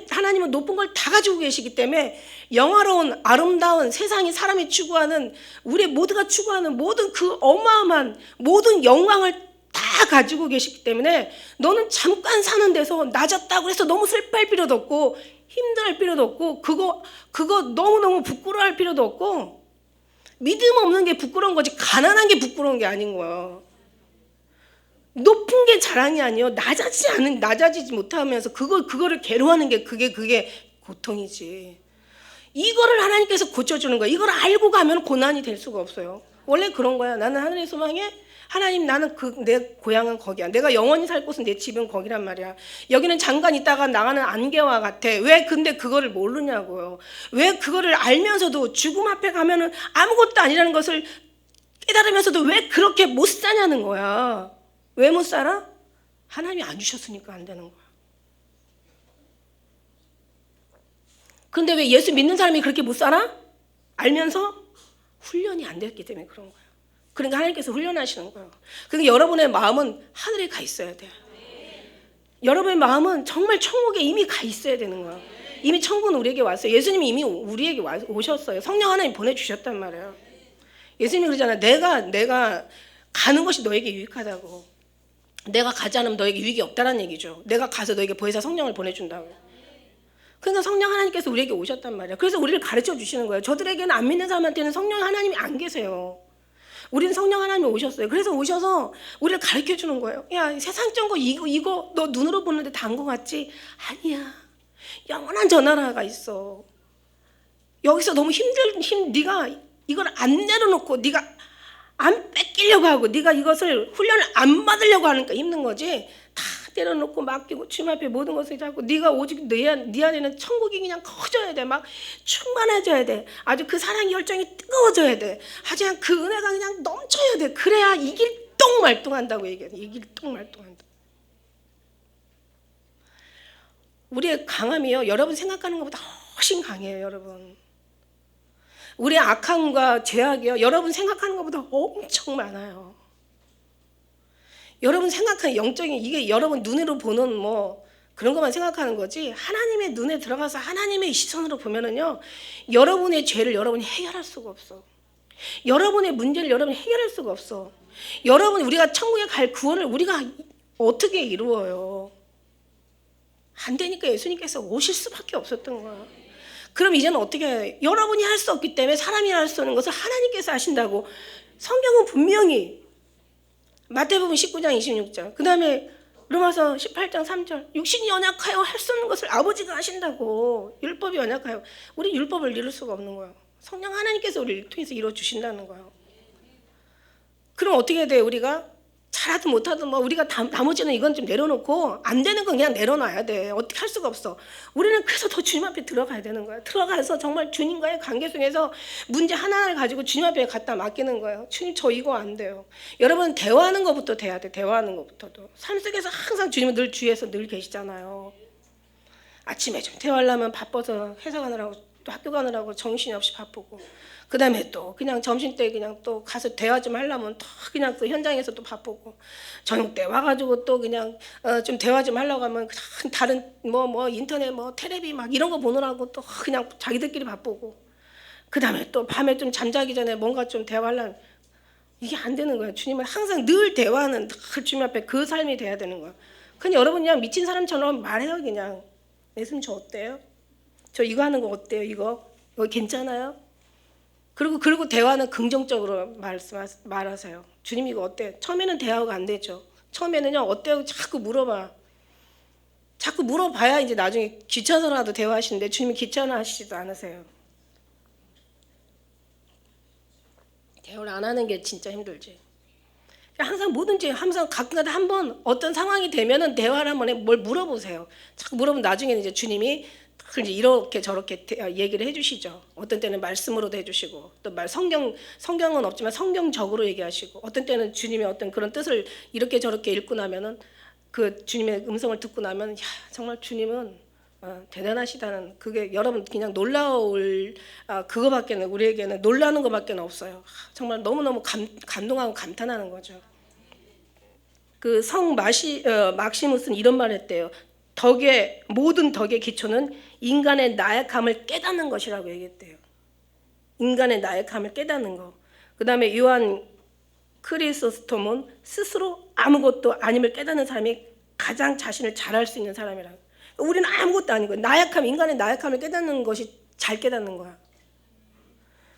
하나님은 높은 걸 다 가지고 계시기 때문에 영화로운 아름다운 세상이 사람이 추구하는, 우리 모두가 추구하는 모든 그 어마어마한 모든 영광을 다 가지고 계시기 때문에 너는 잠깐 사는 데서 낮았다고 해서 너무 슬퍼할 필요도 없고 힘들할 필요도 없고 그거 너무너무 부끄러워할 필요도 없고, 믿음 없는 게 부끄러운 거지 가난한 게 부끄러운 게 아닌 거야. 높은 게 자랑이 아니요. 낮아지지 못하면서 그거를 괴로워하는 게 그게 고통이지. 이거를 하나님께서 고쳐주는 거야. 이걸 알고 가면 고난이 될 수가 없어요. 원래 그런 거야. 나는 하늘의 소망에 하나님, 나는 내 고향은 거기야. 내가 영원히 살 곳은 내 집은 거기란 말이야. 여기는 잠깐 있다가 나가는 안개와 같아. 왜 근데 그거를 모르냐고요. 왜 그거를 알면서도 죽음 앞에 가면은 아무것도 아니라는 것을 깨달으면서도 왜 그렇게 못 사냐는 거야. 왜 못 살아? 하나님이 안 주셨으니까 안 되는 거야. 근데 왜 예수 믿는 사람이 그렇게 못 살아? 알면서 훈련이 안 됐기 때문에 그런 거야. 그러니까 하나님께서 훈련하시는 거예요. 그러니까 여러분의 마음은 하늘에 가 있어야 돼. 여러분의 마음은 정말 천국에 이미 가 있어야 되는 거야. 이미 천국은 우리에게 왔어요. 예수님이 이미 우리에게 오셨어요. 성령 하나님 보내주셨단 말이에요. 예수님이 그러잖아요. 내가 가는 것이 너에게 유익하다고. 내가 가지 않으면 너에게 유익이 없다는 얘기죠. 내가 가서 너에게 보혜사 성령을 보내준다고. 그러니까 성령 하나님께서 우리에게 오셨단 말이야. 그래서 우리를 가르쳐 주시는 거예요. 저들에게는 안 믿는 사람한테는 성령 하나님이 안 계세요. 우리는 성령 하나님이 오셨어요. 그래서 오셔서 우리를 가르쳐 주는 거예요. 야, 세상적 거 이거 너 눈으로 보는데 다 안 것 같지? 아니야. 영원한 저 나라가 있어. 여기서 너무 네가 이걸 안 내려놓고 네가 안 뺏기려고 하고 네가 이것을 훈련을 안 받으려고 하니까 힘든 거지. 다 내려놓고 맡기고 주님 앞에 모든 것을 잡고 네가 오직 네 안에는 천국이 그냥 커져야 돼. 막 충만해져야 돼. 아주 그 사랑의 열정이 뜨거워져야 돼. 아주 그냥 그 은혜가 그냥 넘쳐야 돼. 그래야 이길동말동한다고 얘기해. 이길동말동한다. 우리의 강함이요, 여러분 생각하는 것보다 훨씬 강해요. 여러분, 우리의 악함과 죄악이요, 여러분 생각하는 것보다 엄청 많아요. 여러분 생각하는 영적인, 이게 여러분 눈으로 보는 뭐 그런 것만 생각하는 거지, 하나님의 눈에 들어가서 하나님의 시선으로 보면은요, 여러분의 죄를 여러분이 해결할 수가 없어. 여러분의 문제를 여러분이 해결할 수가 없어. 우리가 천국에 갈 구원을 우리가 어떻게 이루어요? 안 되니까 예수님께서 오실 수밖에 없었던 거야. 그럼 이제는 어떻게 해요? 여러분이 할 수 없기 때문에 사람이 할 수 없는 것을 하나님께서 하신다고 성경은 분명히 마태복음 19장 26절 그 다음에 로마서 18장 3절 육신이 연약하여 할 수 없는 것을 아버지가 하신다고 율법이 연약하여 우리 율법을 이룰 수가 없는 거예요. 성령 하나님께서 우리를 통해서 이루어주신다는 거예요. 그럼 어떻게 돼요? 우리가 잘하든 못하든 뭐 우리가 나머지는 이건 좀 내려놓고 안 되는 건 그냥 내려놔야 돼. 어떻게 할 수가 없어. 우리는 그래서 더 주님 앞에 들어가야 되는 거야. 들어가서 정말 주님과의 관계 속에서 문제 하나를 가지고 주님 앞에 갖다 맡기는 거예요. 주님 저 이거 안 돼요. 여러분 대화하는 것부터 돼야 돼. 대화하는 것부터도. 삶 속에서 항상 주님은 늘 주위에서 늘 계시잖아요. 아침에 좀 대화하려면 바빠서 회사 가느라고 또 학교 가느라고 정신이 없이 바쁘고 그 다음에 또 그냥 점심때 그냥 또 가서 대화 좀 하려면 또 그냥 또 현장에서 또 바쁘고 저녁 때 와가지고 또 그냥 좀 대화 좀 하려고 하면 그냥 다른 뭐 인터넷 뭐 테레비 막 이런 거 보느라고 또 그냥 자기들끼리 바쁘고 그 다음에 또 밤에 좀 잠자기 전에 뭔가 좀 대화하려면 이게 안 되는 거예요. 주님은 항상 늘 대화하는 늘 주님 앞에 그 삶이 돼야 되는 거예요. 그냥 여러분 그냥 미친 사람처럼 말해요. 그냥 예수님 저 어때요? 저 이거 하는 거 어때요? 이거 괜찮아요? 그리고 대화는 긍정적으로 말하세요. 주님 이거 어때요? 처음에는 대화가 안 되죠. 처음에는요 어때요? 자꾸 물어봐. 자꾸 물어봐야 이제 나중에 귀찮아서라도 대화하시는데 주님이 귀찮아하시지도 않으세요. 대화를 안 하는 게 진짜 힘들지. 항상 뭐든지 항상 가끔가다 한번 어떤 상황이 되면은 대화를 한번 해 뭘 물어보세요. 자꾸 물어보면 나중에는 이제 주님이 이제 이렇게 저렇게 얘기를 해주시죠. 어떤 때는 말씀으로도 해주시고 또 성경은 없지만 성경적으로 얘기하시고 어떤 때는 주님의 어떤 그런 뜻을 이렇게 저렇게 읽고 나면은 그 주님의 음성을 듣고 나면 야 정말 주님은 대단하시다는 그게 여러분 그냥 놀라울 그거밖에는 우리에게는 놀라는 것밖에는 없어요. 정말 너무너무 감동하고 감탄하는 거죠. 그 성 막시무스는 이런 말을 했대요. 모든 덕의 기초는 인간의 나약함을 깨닫는 것이라고 얘기했대요. 인간의 나약함을 깨닫는 거. 그 다음에 요한 크리소스톰은 스스로 아무것도 아님을 깨닫는 사람이 가장 자신을 잘할 수 있는 사람이라고. 우리는 아무것도 아니고 인간의 나약함을 깨닫는 것이 잘 깨닫는 거야.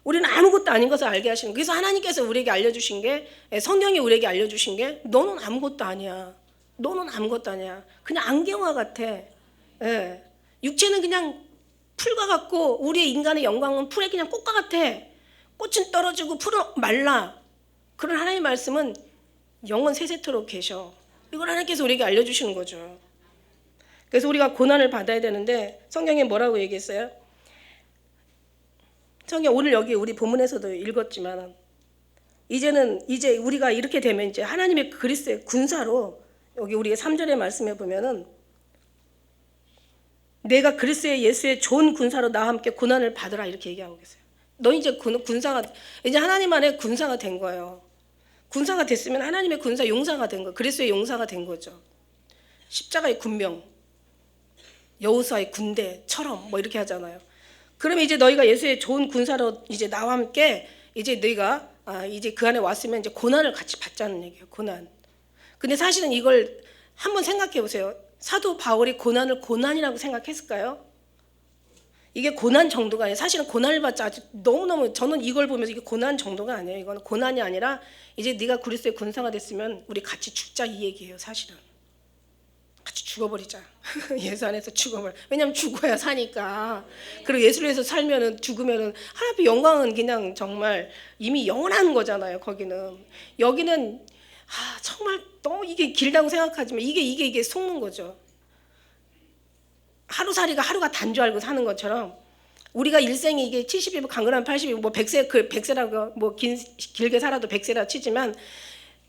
우리는 아무것도 아닌 것을 알게 하시는 거예요. 그래서 하나님께서 우리에게 알려주신 게 성경이 우리에게 알려주신 게 너는 아무것도 아니야. 너는 아무것도 아니야. 그냥 안개와 같아. 예. 육체는 그냥 풀과 같고 우리의 인간의 영광은 풀에 그냥 꽃과 같아. 꽃은 떨어지고 풀은 말라. 그런 하나님의 말씀은 영원 세세토록 계셔. 이걸 하나님께서 우리에게 알려주시는 거죠. 그래서 우리가 고난을 받아야 되는데 성경에 뭐라고 얘기했어요? 성경 오늘 여기 우리 본문에서도 읽었지만 이제 우리가 이렇게 되면 이제 하나님의 그리스도의 군사로 여기 우리의 3절의 말씀에 보면은 내가 그리스도의 예수의 좋은 군사로 나와 함께 고난을 받으라 이렇게 얘기하고 계세요. 너 이제 군사가 이제 하나님 안에 군사가 된 거예요. 군사가 됐으면 하나님의 군사 용사가 된 거, 그리스도의 용사가 된 거죠. 십자가의 군명, 여호수아의 군대처럼 뭐 이렇게 하잖아요. 그러면 이제 너희가 예수의 좋은 군사로 이제 나와 함께 이제 너희가 이제 그 안에 왔으면 이제 고난을 같이 받자는 얘기예요. 고난. 근데 사실은 이걸 한번 생각해 보세요. 사도 바울이 고난을 고난이라고 생각했을까요? 이게 고난 정도가 아니에요. 사실은 고난을 받자 아주 너무너무 저는 이걸 보면서 이게 고난 정도가 아니에요. 이거는 고난이 아니라 이제 네가 그리스도의 군사가 됐으면 우리 같이 죽자 이 얘기예요. 사실은 같이 죽어버리자. 예수 안에서 죽어버려. 왜냐하면 죽어야 사니까. 그리고 예수를 위해서 살면은 죽으면은 하나님의 영광은 그냥 정말 이미 영원한 거잖아요. 거기는 여기는 정말 너무 이게 길다고 생각하지만 이게 속는 거죠. 하루살이가 하루가 단 줄 알고 사는 것처럼 우리가 일생이 이게 70이고 강건하면 80이고 뭐 100세라고 뭐 길게 살아도 100세라 치지만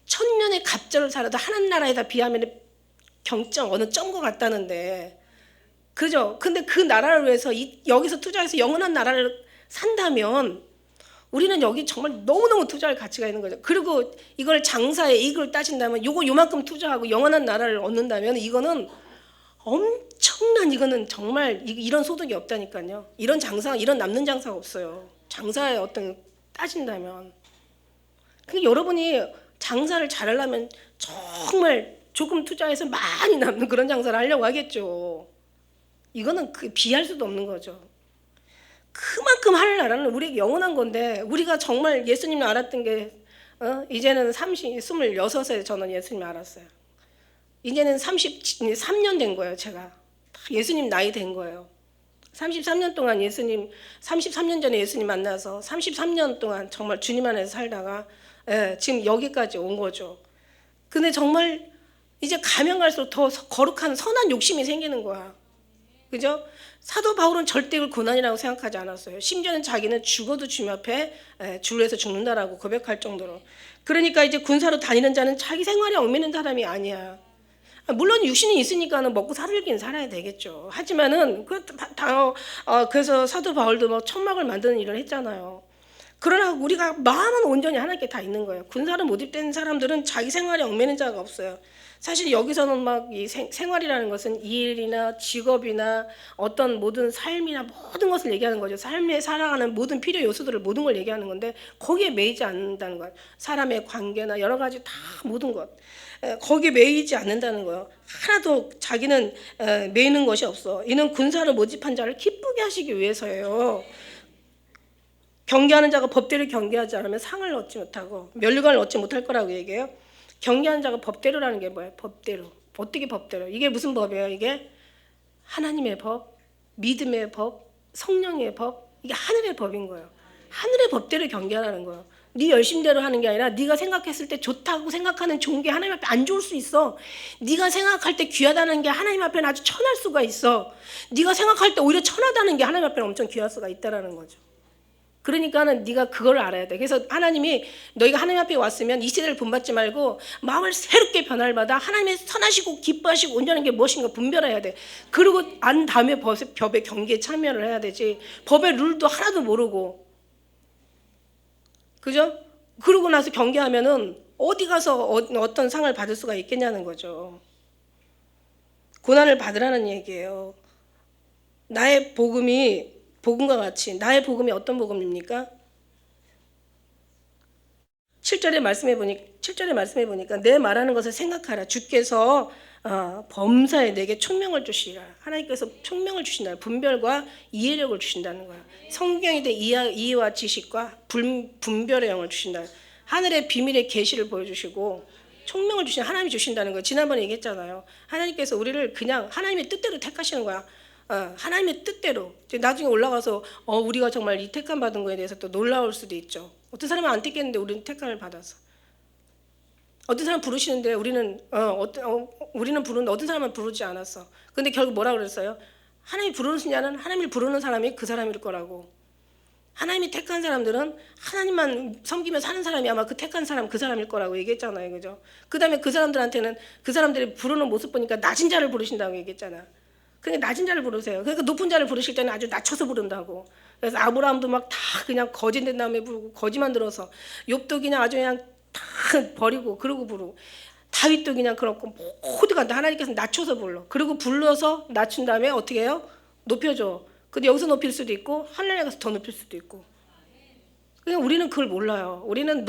천년의 갑절을 살아도 하나님 나라에다 비하면 경점 어느 점과 같다는데 그죠? 근데 그 나라를 위해서 여기서 투자해서 영원한 나라를 산다면 우리는 여기 정말 너무너무 투자할 가치가 있는 거죠. 그리고 이걸 장사의 이익을 따진다면 요만큼 투자하고 영원한 나라를 얻는다면 이거는 엄청난 이거는 정말 이런 소득이 없다니까요. 이런 남는 장사가 없어요. 장사의 어떤 따진다면. 그러니까 여러분이 장사를 잘하려면 정말 조금 투자해서 많이 남는 그런 장사를 하려고 하겠죠. 이거는 비할 수도 없는 거죠. 그만큼 하늘나라는 우리에게 영원한 건데 우리가 정말 예수님을 알았던 게 이제는 26에 저는 예수님을 알았어요. 이제는 33년 된 거예요. 제가 예수님 나이 된 거예요. 33년 동안 33년 전에 예수님 만나서 33년 동안 정말 주님 안에서 살다가 지금 여기까지 온 거죠. 근데 정말 이제 가면 갈수록 더 거룩한 선한 욕심이 생기는 거야. 그죠? 사도 바울은 절대 그걸 고난이라고 생각하지 않았어요. 심지어는 자기는 죽어도 주님 앞에 줄에서 죽는다라고 고백할 정도로. 그러니까 이제 군사로 다니는 자는 자기 생활에 얽매는 사람이 아니야. 물론 육신이 있으니까는 먹고 살긴 살아야 되겠죠. 하지만은 그래서 사도 바울도 막 천막을 만드는 일을 했잖아요. 그러나 우리가 마음은 온전히 하나님께 다 있는 거예요. 군사로 모집된 사람들은 자기 생활에 얽매는 자가 없어요. 사실 여기서는 막 이 생활이라는 것은 일이나 직업이나 어떤 모든 삶이나 모든 것을 얘기하는 거죠. 삶에 살아가는 모든 필요 요소들을 모든 걸 얘기하는 건데 거기에 매이지 않는다는 거예요. 사람의 관계나 여러 가지 다 모든 것 거기에 매이지 않는다는 거예요. 하나도 자기는 매이는 것이 없어. 이는 군사를 모집한 자를 기쁘게 하시기 위해서예요. 경계하는 자가 법대로 경계하지 않으면 상을 얻지 못하고 면류관을 얻지 못할 거라고 얘기해요. 경계하는 자가 법대로라는 게 뭐예요? 법대로. 어떻게 법대로? 이게 무슨 법이에요? 이게 하나님의 법, 믿음의 법, 성령의 법, 이게 하늘의 법인 거예요. 하늘의 법대로 경계하라는 거예요. 네 열심대로 하는 게 아니라 네가 생각했을 때 좋다고 생각하는 좋은 게 하나님 앞에 안 좋을 수 있어. 네가 생각할 때 귀하다는 게 하나님 앞에는 아주 천할 수가 있어. 네가 생각할 때 오히려 천하다는 게 하나님 앞에는 엄청 귀할 수가 있다라는 거죠. 그러니까는 네가 그걸 알아야 돼. 그래서 하나님이 너희가 하나님 앞에 왔으면 이 시대를 본받지 말고 마음을 새롭게 변화를 받아 하나님의 선하시고 기뻐하시고 온전한 게 무엇인가 분별해야 돼. 그리고 안 다음에 법의 경계에 참여를 해야 되지. 법의 룰도 하나도 모르고, 그죠? 그러고 나서 경계하면은 어디 가서 어떤 상을 받을 수가 있겠냐는 거죠. 고난을 받으라는 얘기예요. 나의 복음과 같이 나의 복음이 어떤 복음입니까? 7절에 말씀해 보니까 내 말하는 것을 생각하라. 주께서 범사에 내게 총명을 주시리라. 하나님께서 총명을 주신다. 분별과 이해력을 주신다는 거야. 성경에 대해 이해와 지식과 분별의 영을 주신다. 하늘의 비밀의 계시를 보여주시고 총명을 하나님이 주신다는 거예요. 지난번에 얘기했잖아요. 하나님께서 우리를 그냥 하나님의 뜻대로 택하시는 거야. 하나님의 뜻대로. 나중에 올라가서 우리가 정말 이 택함 받은 거에 대해서 또 놀라울 수도 있죠. 어떤 사람은 안 택했는데 우리는 택함을 받아서. 어떤 사람 부르시는데 우리는 부르는데 어떤 사람은 부르지 않았어. 근데 결국 뭐라 그랬어요? 하나님이 부르시냐는 하나님을 부르는 사람이 그 사람일 거라고. 하나님이 택한 사람들은 하나님만 섬기며 사는 사람이 아마 그 택한 사람 그 사람일 거라고 얘기했잖아요. 그죠? 그 다음에 그 사람들한테는 그 사람들이 부르는 모습 보니까 낮은 자를 부르신다고 얘기했잖아. 그러니까 낮은 자를 부르세요. 그러니까 높은 자를 부르실 때는 아주 낮춰서 부른다고. 그래서 아브라함도 막 다 그냥 거짓된 다음에 부르고 거짓 만들어서 욥도 그냥 아주 그냥 다 버리고 그러고 부르고 다윗도 그냥 그렇고 모두가 하나님께서 낮춰서 불러. 그리고 불러서 낮춘 다음에 어떻게 해요? 높여줘. 근데 여기서 높일 수도 있고 하늘에 가서 더 높일 수도 있고. 그냥 우리는 그걸 몰라요. 우리는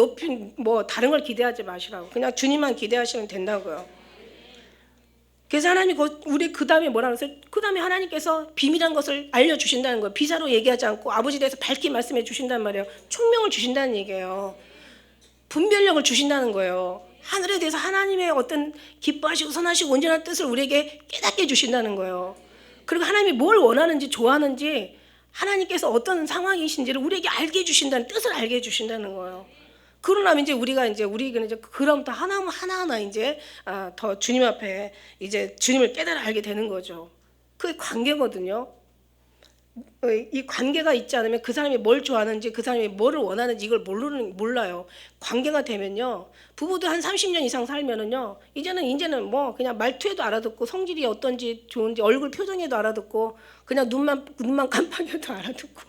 다른 걸 기대하지 마시라고. 그냥 주님만 기대하시면 된다고요. 그래서 하나님이 우리 그 다음에 뭐라고 했어요? 그 다음에 하나님께서 비밀한 것을 알려주신다는 거예요. 비사로 얘기하지 않고 아버지에 대해서 밝게 말씀해 주신단 말이에요. 총명을 주신다는 얘기예요. 분별력을 주신다는 거예요. 하늘에 대해서 하나님의 어떤 기뻐하시고 선하시고 온전한 뜻을 우리에게 깨닫게 주신다는 거예요. 그리고 하나님이 뭘 원하는지 좋아하는지 하나님께서 어떤 상황이신지를 우리에게 알게 해주신다는 뜻을 알게 해주신다는 거예요. 그러면 이제 우리가 그럼부터 하나하나 이제 더 주님 앞에 이제 주님을 깨달아 알게 되는 거죠. 그게 관계거든요. 이 관계가 있지 않으면 그 사람이 뭘 좋아하는지 그 사람이 뭐를 원하는지 이걸 몰라요. 관계가 되면요. 부부도 한 30년 이상 살면은요. 이제는 뭐 그냥 말투에도 알아듣고 성질이 어떤지 좋은지 얼굴 표정에도 알아듣고 그냥 눈만 깜빡여도 알아듣고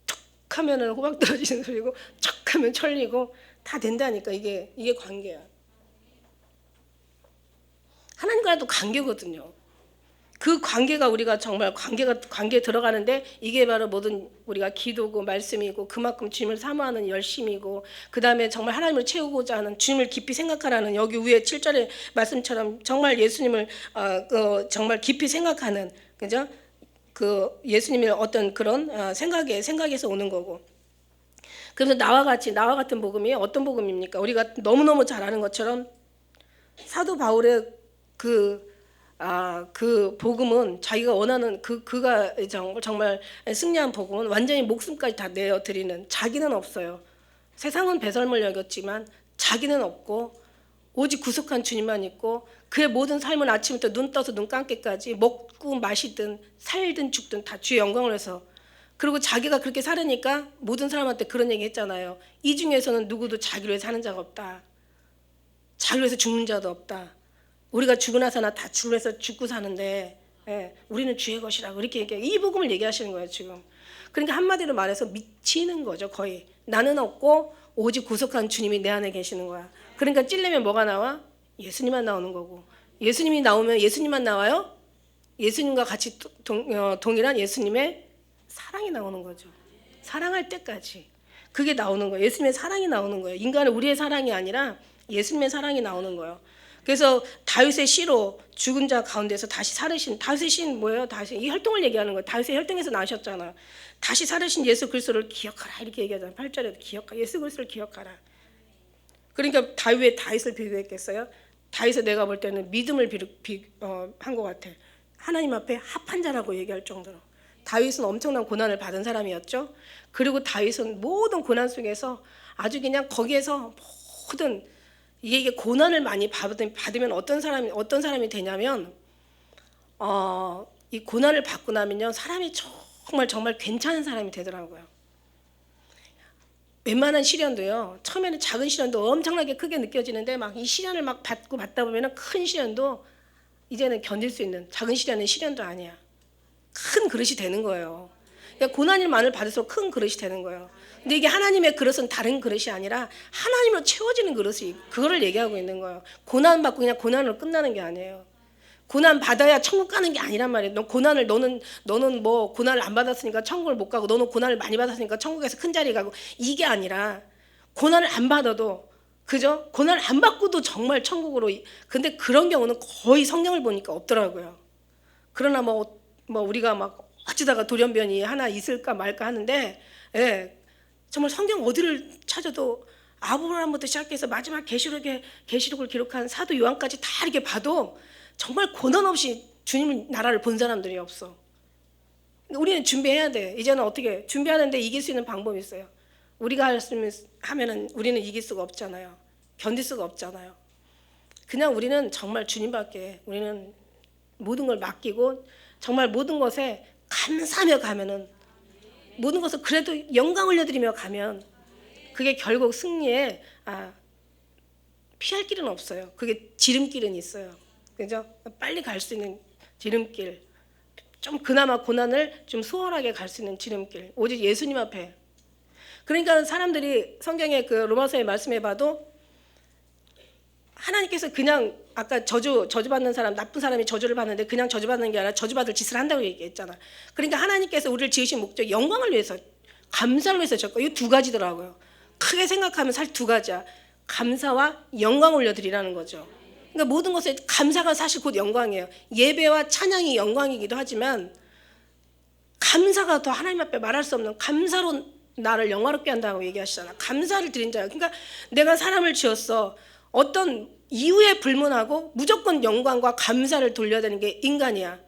툭 하면은 호박 떨어지는 소리고 척 하면 철리고 다 된다니까. 이게 관계야. 하나님과도 관계거든요. 그 관계가 우리가 정말 관계에 들어가는데 이게 바로 모든 우리가 기도고 말씀이고 그만큼 주님을 사모하는 열심이고 그 다음에 정말 하나님을 채우고자 하는 주님을 깊이 생각하라는 여기 위에 7절의 말씀처럼 정말 예수님을 정말 깊이 생각하는, 그죠? 그 예수님의 어떤 그런 생각에서 오는 거고. 그래서 나와 같은 복음이 어떤 복음입니까? 우리가 너무너무 잘 아는 것처럼 사도 바울의 그 복음은 자기가 원하는 그가 정말 승리한 복음은 완전히 목숨까지 다 내어 드리는, 자기는 없어요. 세상은 배설물 여겼지만 자기는 없고 오직 구속한 주님만 있고, 그의 모든 삶은 아침부터 눈 떠서 눈 감기까지 먹고 마시든 살든 죽든 다 주의 영광을 위해서. 그리고 자기가 그렇게 살으니까 모든 사람한테 그런 얘기 했잖아요. 이 중에서는 누구도 자기를 위해 사는 자가 없다. 자기를 위해서 죽는 자도 없다. 우리가 죽고 나서나 다 주를 위해서 죽고 사는데, 우리는 주의 것이라고 이렇게 이 복음을 얘기하시는 거예요 지금. 그러니까 한마디로 말해서 미치는 거죠 거의. 나는 없고 오직 구속한 주님이 내 안에 계시는 거야. 그러니까 찔려면 뭐가 나와? 예수님만 나오는 거고. 예수님이 나오면 예수님만 나와요? 예수님과 같이 동일한 예수님의 사랑이 나오는 거죠. 사랑할 때까지 그게 나오는 거예요. 예수님의 사랑이 나오는 거예요. 인간은 우리의 사랑이 아니라 예수님의 사랑이 나오는 거예요. 그래서 다윗의 시로 죽은 자 가운데서 다시 살으신, 다윗의 시는 뭐예요? 다시 이 혈통을 얘기하는 거예요. 다윗의 혈통에서 나셨잖아요. 다시 살으신 예수 그리스도를 기억하라 이렇게 얘기하잖아요. 8절에도 기억하라, 예수 그리스도를 기억하라. 그러니까 다윗을 비교했겠어요? 다윗은 내가 볼 때는 믿음을 한 것 같아. 하나님 앞에 합한 자라고 얘기할 정도로. 다윗은 엄청난 고난을 받은 사람이었죠. 그리고 다윗은 모든 고난 속에서 아주 그냥 거기에서 모든 이게 고난을 많이 받으면 어떤 사람이 되냐면, 이 고난을 받고 나면요 사람이 정말 괜찮은 사람이 되더라고요. 웬만한 시련도요, 처음에는 작은 시련도 엄청나게 크게 느껴지는데 막 이 시련을 막 받다 보면은 큰 시련도 이제는 견딜 수 있는, 작은 시련은 시련도 아니야. 큰 그릇이 되는 거예요. 그러니까 고난을 많이 받을수록 큰 그릇이 되는 거예요. 근데 이게 하나님의 그릇은 다른 그릇이 아니라 하나님으로 채워지는 그릇이, 그거를 얘기하고 있는 거예요. 고난 받고 그냥 고난으로 끝나는 게 아니에요. 고난 받아야 천국 가는 게 아니란 말이에요. 너는 뭐 고난을 안 받았으니까 천국을 못 가고, 너는 고난을 많이 받았으니까 천국에서 큰 자리 가고, 이게 아니라 고난을 안 받아도, 그죠? 고난을 안 받고도 정말 천국으로. 근데 그런 경우는 거의 성경을 보니까 없더라고요. 그러나 뭐 우리가 막 어쩌다가 돌연변이 하나 있을까 말까 하는데, 정말 성경 어디를 찾아도 아브라함부터 시작해서 마지막 계시록을 기록한 사도 요한까지 다 이렇게 봐도 정말 고난 없이 주님 나라를 본 사람들이 없어. 우리는 준비해야 돼. 이제는 어떻게 준비하는데 이길 수 있는 방법이 있어요. 우리가 하면은 우리는 이길 수가 없잖아요. 견딜 수가 없잖아요. 그냥 우리는 정말 주님밖에, 우리는 모든 걸 맡기고 정말 모든 것에 감사하며 가면은, 모든 것을 그래도 영광 올려드리며 가면 그게 결국 승리에 피할 길은 없어요. 그게 지름길은 있어요. 그죠? 빨리 갈 수 있는 지름길, 좀 그나마 고난을 좀 수월하게 갈 수 있는 지름길, 오직 예수님 앞에. 그러니까 사람들이 성경의 그 로마서의 말씀해 봐도 하나님께서 그냥 아까 저주받는 사람, 나쁜 사람이 저주를 받는데 그냥 저주받는 게 아니라 저주받을 짓을 한다고 얘기했잖아. 그러니까 하나님께서 우리를 지으신 목적, 영광을 위해서, 감사를 위해서 졌고, 이 두 가지더라고요. 크게 생각하면 사실 두 가지야. 감사와 영광 올려드리라는 거죠. 그러니까 모든 것에 감사가 사실 곧 영광이에요. 예배와 찬양이 영광이기도 하지만 감사가 더 하나님 앞에 말할 수 없는, 감사로 나를 영화롭게 한다고 얘기하시잖아. 감사를 드린 자예요. 그러니까 내가 사람을 지었어. 어떤 이유에 불문하고 무조건 영광과 감사를 돌려야 되는 게 인간이야.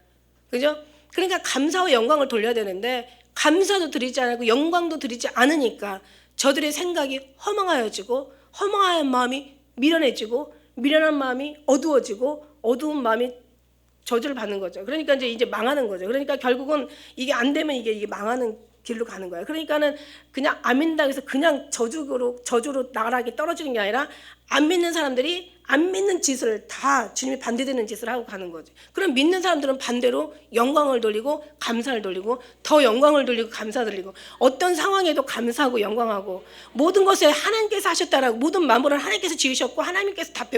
그죠? 그러니까 감사와 영광을 돌려야 되는데 감사도 드리지 않고 영광도 드리지 않으니까 저들의 생각이 허망하여지고, 허망한 마음이 미련해지고, 미련한 마음이 어두워지고, 어두운 마음이 저주를 받는 거죠. 그러니까 이제 망하는 거죠. 그러니까 결국은 이게 안 되면 이게 망하는 길로 가는 거예요. 그러니까는 그냥 안 믿는다고 해서 그냥 저주로 나락에 떨어지는 게 아니라 안 믿는 사람들이 안 믿는 짓을 다 주님이 반대되는 짓을 하고 가는 거지. 그럼 믿는 사람들은 반대로 영광을 돌리고 감사를 돌리고, 더 영광을 돌리고 감사 돌리고, 어떤 상황에도 감사하고 영광하고, 모든 것에 하나님께서 하셨다라고, 모든 만물을 하나님께서 지으셨고 하나님께서 다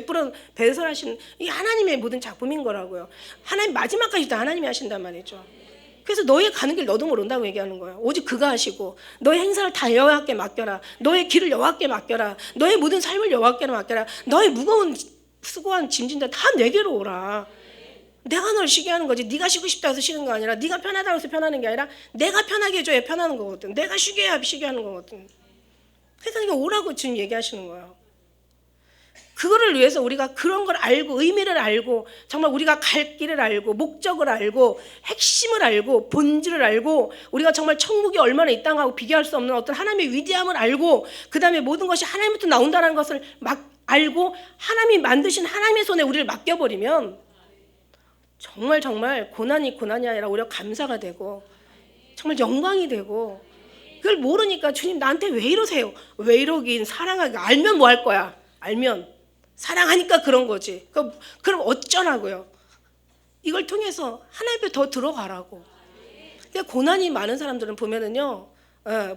배설하신 이 하나님의 모든 작품인 거라고요. 하나님 마지막까지 다 하나님이 하신단 말이죠. 그래서 너의 가는 길 너도 모른다고 얘기하는 거예요. 오직 그가 하시고, 너의 행사를 다 여호와께 맡겨라. 너의 길을 여호와께 맡겨라. 너의 모든 삶을 여호와께 맡겨라. 너의 무거운 수고한 짐진들 다 내게로 오라. 내가 널 쉬게 하는 거지. 네가 쉬고 싶다 해서 쉬는 거 아니라, 네가 편하다고 해서 편하는 게 아니라 내가 편하게 해줘야 편하는 거거든. 내가 쉬게 해야 쉬게 하는 거거든. 그래서 이게 오라고 지금 얘기하시는 거예요. 그거를 위해서 우리가 그런 걸 알고, 의미를 알고, 정말 우리가 갈 길을 알고, 목적을 알고, 핵심을 알고, 본질을 알고, 우리가 정말 천국이 얼마나 이 땅하고 비교할 수 없는 어떤 하나님의 위대함을 알고, 그 다음에 모든 것이 하나님부터 나온다는 것을 막 알고, 하나님이 만드신 하나님의 손에 우리를 맡겨버리면 정말 고난이 아니라 오히려 감사가 되고, 정말 영광이 되고, 그걸 모르니까 주님 나한테 왜 이러세요? 왜 이러긴, 사랑하기, 알면 뭐 할 거야? 알면 사랑하니까 그런 거지. 그럼 어쩌라고요? 이걸 통해서 하나님 앞에 더 들어가라고. 그러니까 고난이 많은 사람들은 보면은요,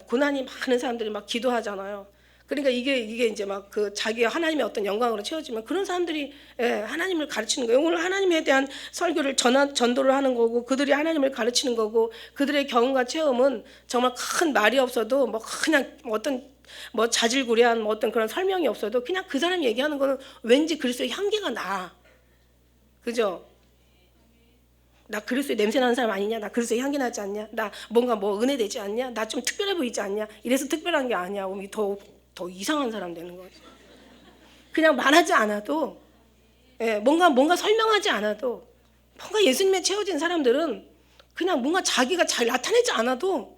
고난이 많은 사람들이 막 기도하잖아요. 그러니까 이게 이제 막 그 자기가 하나님의 어떤 영광으로 채워지면 그런 사람들이 하나님을 가르치는 거예요. 오늘 하나님에 대한 설교를 전도를 하는 거고, 그들이 하나님을 가르치는 거고, 그들의 경험과 체험은 정말 큰 말이 없어도 뭐 그냥 어떤 뭐 자질구레한 뭐 어떤 그런 설명이 없어도 그냥 그 사람이 얘기하는 거는 왠지 그리스도의 향기가 나. 그죠? 나 그리스도의 냄새 나는 사람 아니냐? 나 그리스도의 향기 나지 않냐? 나 뭔가 뭐 은혜 되지 않냐? 나 좀 특별해 보이지 않냐? 이래서 특별한 게 아니야. 더 이상한 사람 되는 거지. 그냥 말하지 않아도, 뭔가 설명하지 않아도, 뭔가 예수님에 채워진 사람들은 그냥 뭔가 자기가 잘 나타내지 않아도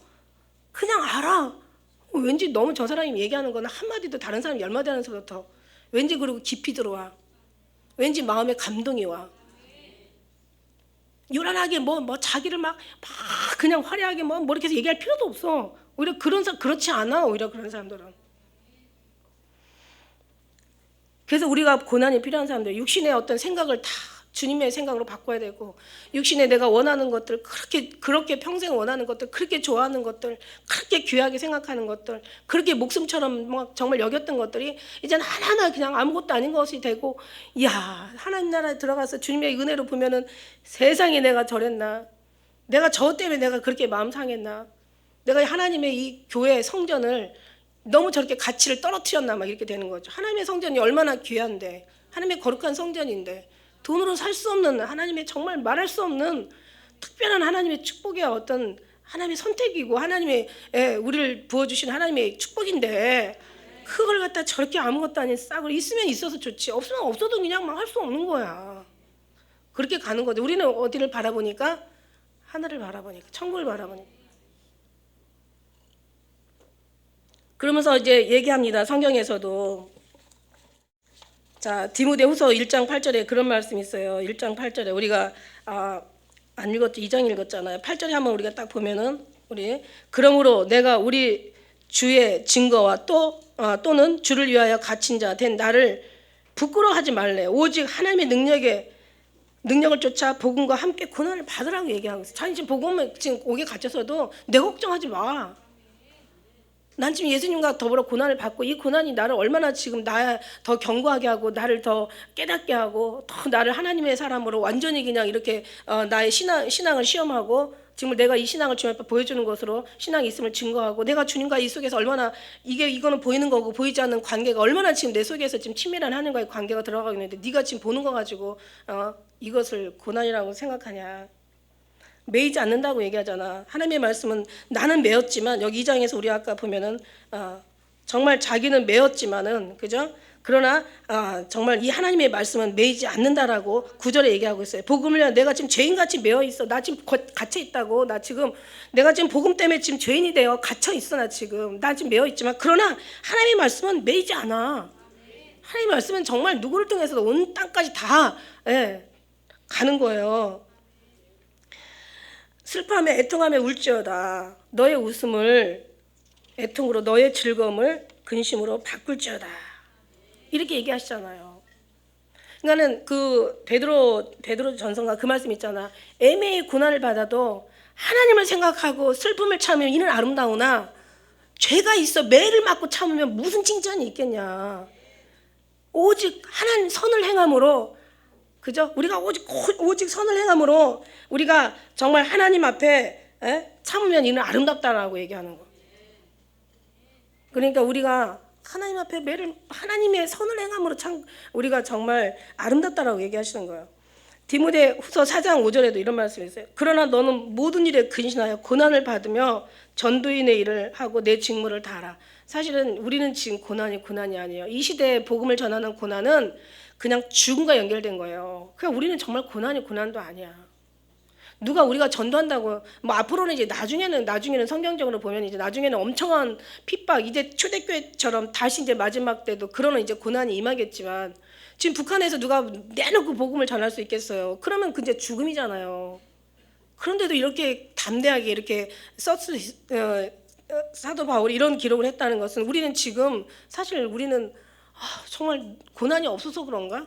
그냥 알아. 왠지 너무 저 사람이 얘기하는 거는 한마디도 다른 사람이 10마디 하는 것보다 더 왠지 그리고 깊이 들어와. 왠지 마음에 감동이 와. 요란하게 뭐 자기를 막 그냥 화려하게 뭐 이렇게 해서 얘기할 필요도 없어. 오히려 그렇지 않아. 오히려 그런 사람들은. 그래서 우리가 고난이 필요한 사람들, 육신의 어떤 생각을 다 주님의 생각으로 바꿔야 되고, 육신에 내가 원하는 것들, 그렇게 평생 원하는 것들, 그렇게 좋아하는 것들, 그렇게 귀하게 생각하는 것들, 그렇게 목숨처럼 막 정말 여겼던 것들이 이제는 하나하나 그냥 아무것도 아닌 것이 되고, 이야, 하나님 나라에 들어가서 주님의 은혜로 보면은 세상에 내가 저랬나, 내가 저 때문에 내가 그렇게 마음 상했나, 내가 하나님의 이 교회 성전을 너무 저렇게 가치를 떨어뜨렸나, 막 이렇게 되는 거죠. 하나님의 성전이 얼마나 귀한데, 하나님의 거룩한 성전인데, 돈으로 살 수 없는, 하나님의 정말 말할 수 없는 특별한 하나님의 축복의 어떤 하나님의 선택이고, 하나님의 우리를 부어주신 하나님의 축복인데, 그걸 갖다 저렇게 아무것도 아닌 싹을, 있으면 있어서 좋지, 없으면 없어도 그냥 막 할 수 없는 거야. 그렇게 가는 거죠. 우리는 어디를 바라보니까? 하늘을 바라보니까, 천국을 바라보니까. 그러면서 이제 얘기합니다. 성경에서도. 자, 디모데후서 1장 8절에 그런 말씀이 있어요. 1장 8절에 우리가 안 읽었죠. 2장 읽었잖아요. 8절에 한번 우리가 딱 보면은 그러므로 내가 우리 주의 증거와 또는 주를 위하여 갇힌 자 된 나를 부끄러워하지 말래. 오직 하나님의 능력을 쫓아 복음과 함께 고난을 받으라고 얘기하고 있어요. 자기 지금 복음에 지금 옥에 갇혔어도 내 걱정하지 마. 난 지금 예수님과 더불어 고난을 받고, 이 고난이 나를 얼마나 지금 더 견고하게 하고, 나를 더 깨닫게 하고, 더 나를 하나님의 사람으로 완전히 그냥 이렇게 나의 신앙을 시험하고, 지금 내가 이 신앙을 주님 앞에 보여주는 것으로 신앙이 있음을 증거하고, 내가 주님과 이 속에서 얼마나 이거는 보이는 거고 보이지 않는 관계가 얼마나 지금 내 속에서 지금 친밀한 하나님과의 관계가 들어가고 있는데, 네가 지금 보는 거 가지고 이것을 고난이라고 생각하냐. 매이지 않는다고 얘기하잖아. 하나님의 말씀은 나는 매었지만, 여기 2장에서 우리 아까 보면은 정말 자기는 매었지만은, 그죠? 그러나 정말 이 하나님의 말씀은 매이지 않는다라고 9절에 얘기하고 있어요. 복음을 내가 지금 죄인같이 매어 있어. 나 지금 갇혀 있다고. 내가 지금 복음 때문에 지금 죄인이 되어 갇혀 있어. 나 지금 매어 있지만, 그러나 하나님의 말씀은 매이지 않아. 하나님의 말씀은 정말 누구를 통해서도 온 땅까지 다 가는 거예요. 슬퍼하며 애통하며 울지어다. 너의 웃음을 애통으로, 너의 즐거움을 근심으로 바꿀지어다. 이렇게 얘기하시잖아요. 그러니까는 그 베드로 전서가 그 말씀 있잖아. 애매히 고난을 받아도 하나님을 생각하고 슬픔을 참으면 이는 아름다우나, 죄가 있어 매를 맞고 참으면 무슨 칭찬이 있겠냐. 오직 하나님 선을 행함으로, 그죠? 우리가 오직 선을 행함으로 우리가 정말 하나님 앞에 참으면 이는 아름답다라고 얘기하는 거. 그러니까 우리가 하나님 앞에 하나님의 선을 행함으로 참 우리가 정말 아름답다라고 얘기하시는 거예요. 디모데후서 4장 5절에도 이런 말씀이 있어요. 그러나 너는 모든 일에 근신하여 고난을 받으며 전도인의 일을 하고 내 직무를 다하라. 사실은 우리는 지금 고난이 아니에요. 이 시대에 복음을 전하는 고난은 그냥 죽음과 연결된 거예요. 그냥 우리는 정말 고난도 아니야. 누가 우리가 전도한다고 뭐 앞으로는 이제 나중에는 성경적으로 보면 이제 나중에는 엄청난 핍박, 이제 초대교회처럼 다시 이제 마지막 때도 그러는 이제 고난이 임하겠지만, 지금 북한에서 누가 내놓고 복음을 전할 수 있겠어요? 그러면 그제 죽음이잖아요. 그런데도 이렇게 담대하게 이렇게 사도 바울이 이런 기록을 했다는 것은, 우리는 지금 사실 우리는 정말 고난이 없어서 그런가?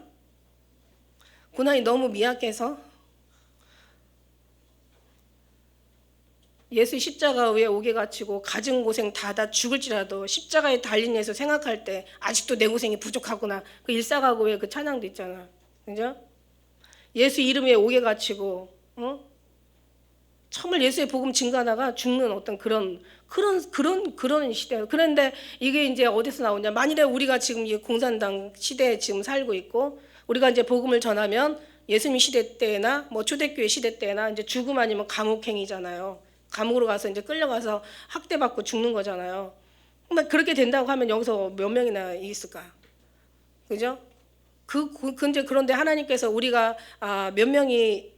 고난이 너무 미약해서? 예수 십자가 위에 옥에 갇히고 가진 고생 다 죽을지라도 십자가에 달린 예수 생각할 때 아직도 내 고생이 부족하구나. 그 일사가고의 그 찬양도 있잖아. 그죠? 예수 이름 위에 옥에 갇히고 정말 예수의 복음 증거하다가 죽는 어떤 그런 시대예요. 그런데 이게 이제 어디서 나오냐? 만일에 우리가 지금 이 공산당 시대에 지금 살고 있고, 우리가 이제 복음을 전하면 예수님 시대 때나 뭐 초대교회 시대 때나 이제 죽음 아니면 감옥행이잖아요. 감옥으로 가서 이제 끌려가서 학대받고 죽는 거잖아요. 그렇게 된다고 하면 여기서 몇 명이나 있을까? 그죠? 그런데 하나님께서 우리가 몇 명이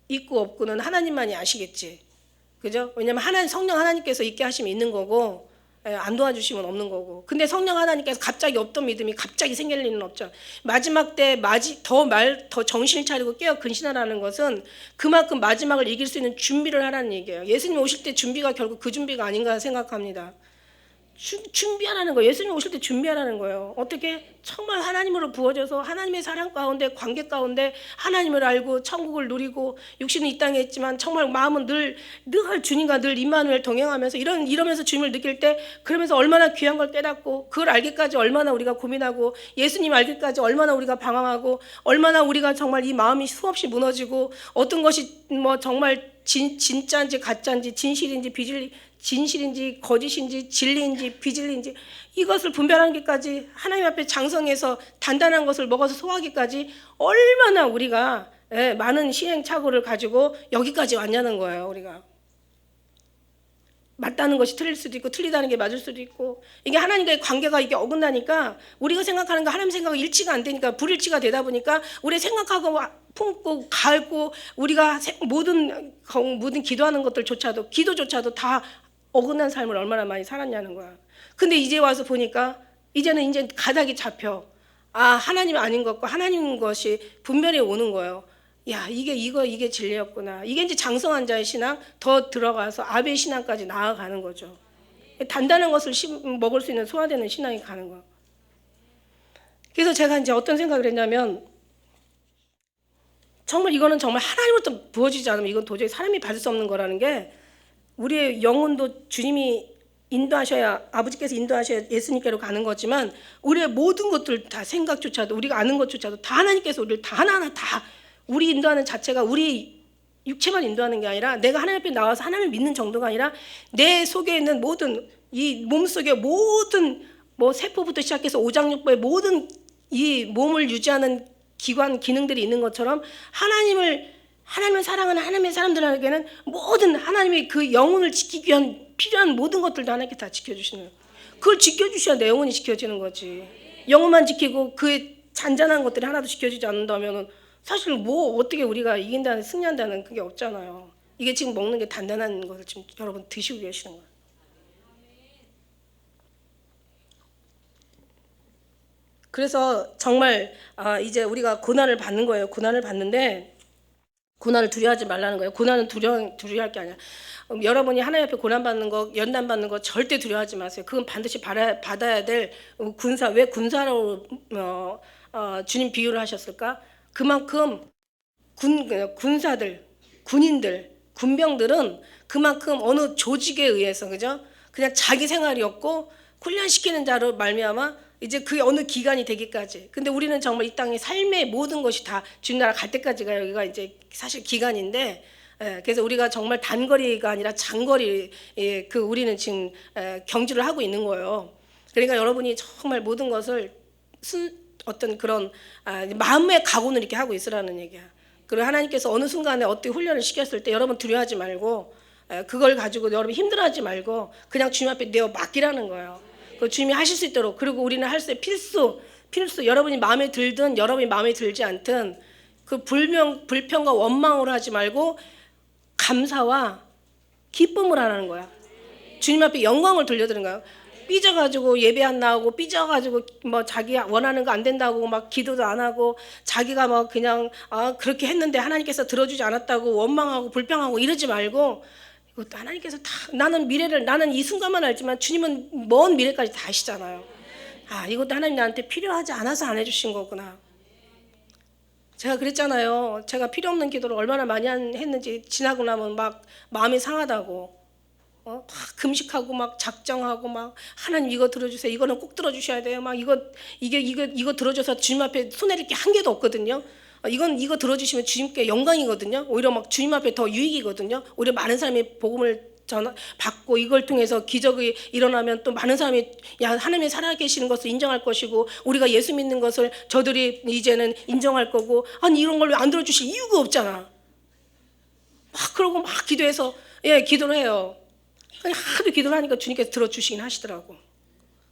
있고 없고는 하나님만이 아시겠지. 그죠? 왜냐면 성령 하나님께서 있게 하시면 있는 거고, 안 도와주시면 없는 거고. 근데 성령 하나님께서 갑자기 없던 믿음이 갑자기 생길 리는 없죠. 마지막 때 더 정신을 차리고 깨어 근신하라는 것은 그만큼 마지막을 이길 수 있는 준비를 하라는 얘기예요. 예수님 오실 때 준비가 결국 그 준비가 아닌가 생각합니다. 준비하라는 거예요. 예수님 오실 때 준비하라는 거예요. 어떻게? 정말 하나님으로 부어져서 하나님의 사랑 가운데, 관계 가운데 하나님을 알고 천국을 누리고, 육신은 이 땅에 있지만 정말 마음은 늘 주님과 늘 임마누엘 동행하면서 이러면서 주님을 느낄 때, 그러면서 얼마나 귀한 걸 깨닫고, 그걸 알기까지 얼마나 우리가 고민하고, 예수님 알기까지 얼마나 우리가 방황하고, 얼마나 우리가 정말 이 마음이 수없이 무너지고, 어떤 것이 뭐 정말 진짜인지 가짜인지, 진실인지 거짓인지, 진리인지 비진리인지, 이것을 분별하는 게까지, 하나님 앞에 장성해서 단단한 것을 먹어서 소화하기까지 얼마나 우리가 많은 시행착오를 가지고 여기까지 왔냐는 거예요. 우리가 맞다는 것이 틀릴 수도 있고 틀리다는 게 맞을 수도 있고, 이게 하나님과의 관계가 이게 어긋나니까, 우리가 생각하는 거 하나님 생각과 일치가 안 되니까, 불일치가 되다 보니까 우리 생각하고 품고 갈고, 우리가 모든 기도하는 것들조차도, 기도조차도 다 어긋난 삶을 얼마나 많이 살았냐는 거야. 근데 이제 와서 보니까 이제는 가닥이 잡혀. 하나님 아닌 것과 하나님 것이 분별이 오는 거예요. 야, 이게 진리였구나. 이게 이제 장성한 자의 신앙, 더 들어가서 아베의 신앙까지 나아가는 거죠. 단단한 것을 먹을 수 있는 소화되는 신앙이 가는 거. 그래서 제가 이제 어떤 생각을 했냐면, 정말 이거는 정말 하나님으로부터 부어지지 않으면 이건 도저히 사람이 받을 수 없는 거라는 게, 우리의 영혼도 주님이 인도하셔야, 아버지께서 인도하셔야 예수님께로 가는 거지만, 우리의 모든 것들 다, 생각조차도, 우리가 아는 것조차도 다 하나님께서 우리를 다 하나하나 다, 우리 인도하는 자체가 우리 육체만 인도하는 게 아니라, 내가 하나님 앞에 나와서 하나님을 믿는 정도가 아니라, 내 속에 있는 모든, 이 몸 속에 모든 뭐 세포부터 시작해서 오장육부의 모든 이 몸을 유지하는 기관 기능들이 있는 것처럼, 하나님을 사랑하는 하나님의 사람들에게는 모든 하나님의 그 영혼을 지키기 위한 필요한 모든 것들도 하나님께 다 지켜주시는 거예요. 그걸 지켜주셔야 내 영혼이 지켜지는 거지. 영혼만 지키고 그 잔잔한 것들이 하나도 지켜지지 않는다면 사실 뭐 어떻게 우리가 이긴다는, 승리한다는 그게 없잖아요. 이게 지금 먹는 게 단단한 것을 지금 여러분 드시고 계시는 거예요. 그래서 정말 이제 우리가 고난을 받는 거예요. 고난을 받는데, 고난을 두려워하지 말라는 거예요. 고난은 두려워할 게 아니라, 여러분이 하나님 앞에 고난받는 거, 연단받는 거 절대 두려워하지 마세요. 그건 반드시 받아야 될 군사. 왜 군사로 주님 비유를 하셨을까? 그만큼 군사들, 군인들, 군병들은 그만큼 어느 조직에 의해서, 그죠? 그냥 자기 생활이었고, 훈련시키는 자로 말미암아 이제 그 어느 기간이 되기까지. 근데 우리는 정말 이 땅의 삶의 모든 것이 다 주님 나라 갈 때까지가 여기가 이제 사실 기간인데, 그래서 우리가 정말 단거리가 아니라 장거리, 우리는 지금 경주를 하고 있는 거예요. 그러니까 여러분이 정말 모든 것을 어떤 그런 마음의 각오는 이렇게 하고 있으라는 얘기야. 그리고 하나님께서 어느 순간에 어떻게 훈련을 시켰을 때 여러분 두려워하지 말고 그걸 가지고 여러분 힘들어하지 말고 그냥 주님 앞에 내어 맡기라는 거예요. 그 주님이 하실 수 있도록. 그리고 우리는 할 수 있는 필수 여러분이 마음에 들든 여러분이 마음에 들지 않든 그 불평과 원망으로 하지 말고 감사와 기쁨을 하라는 거야. 주님 앞에 영광을 돌려드리는 거야. 삐져가지고 예배 안 나오고 삐져가지고 뭐 자기 원하는 거 안 된다고 막 기도도 안 하고 자기가 막 그냥 그렇게 했는데 하나님께서 들어주지 않았다고 원망하고 불평하고 이러지 말고 이것도 하나님께서 다 나는 이 순간만 알지만 주님은 먼 미래까지 다 아시잖아요. 이것도 하나님 나한테 필요하지 않아서 안 해주신 거구나. 제가 그랬잖아요. 제가 필요 없는 기도를 얼마나 많이 했는지 지나고 나면 막 마음이 상하다고. 막 금식하고 막 작정하고 막 하나님 이거 들어주세요. 이거는 꼭 들어주셔야 돼요. 막 이거 들어줘서 주님 앞에 손해릴 게 한 개도 없거든요. 이거 들어주시면 주님께 영광이거든요. 오히려 막 주님 앞에 더 유익이거든요. 오히려 많은 사람이 복음을 받고 이걸 통해서 기적이 일어나면 또 많은 사람이 하나님이 살아계시는 것을 인정할 것이고 우리가 예수 믿는 것을 저들이 이제는 인정할 거고 이런 걸 왜 안 들어주실 이유가 없잖아. 막 그러고 막 기도해서 기도를 해요. 하도 기도를 하니까 주님께서 들어주시긴 하시더라고.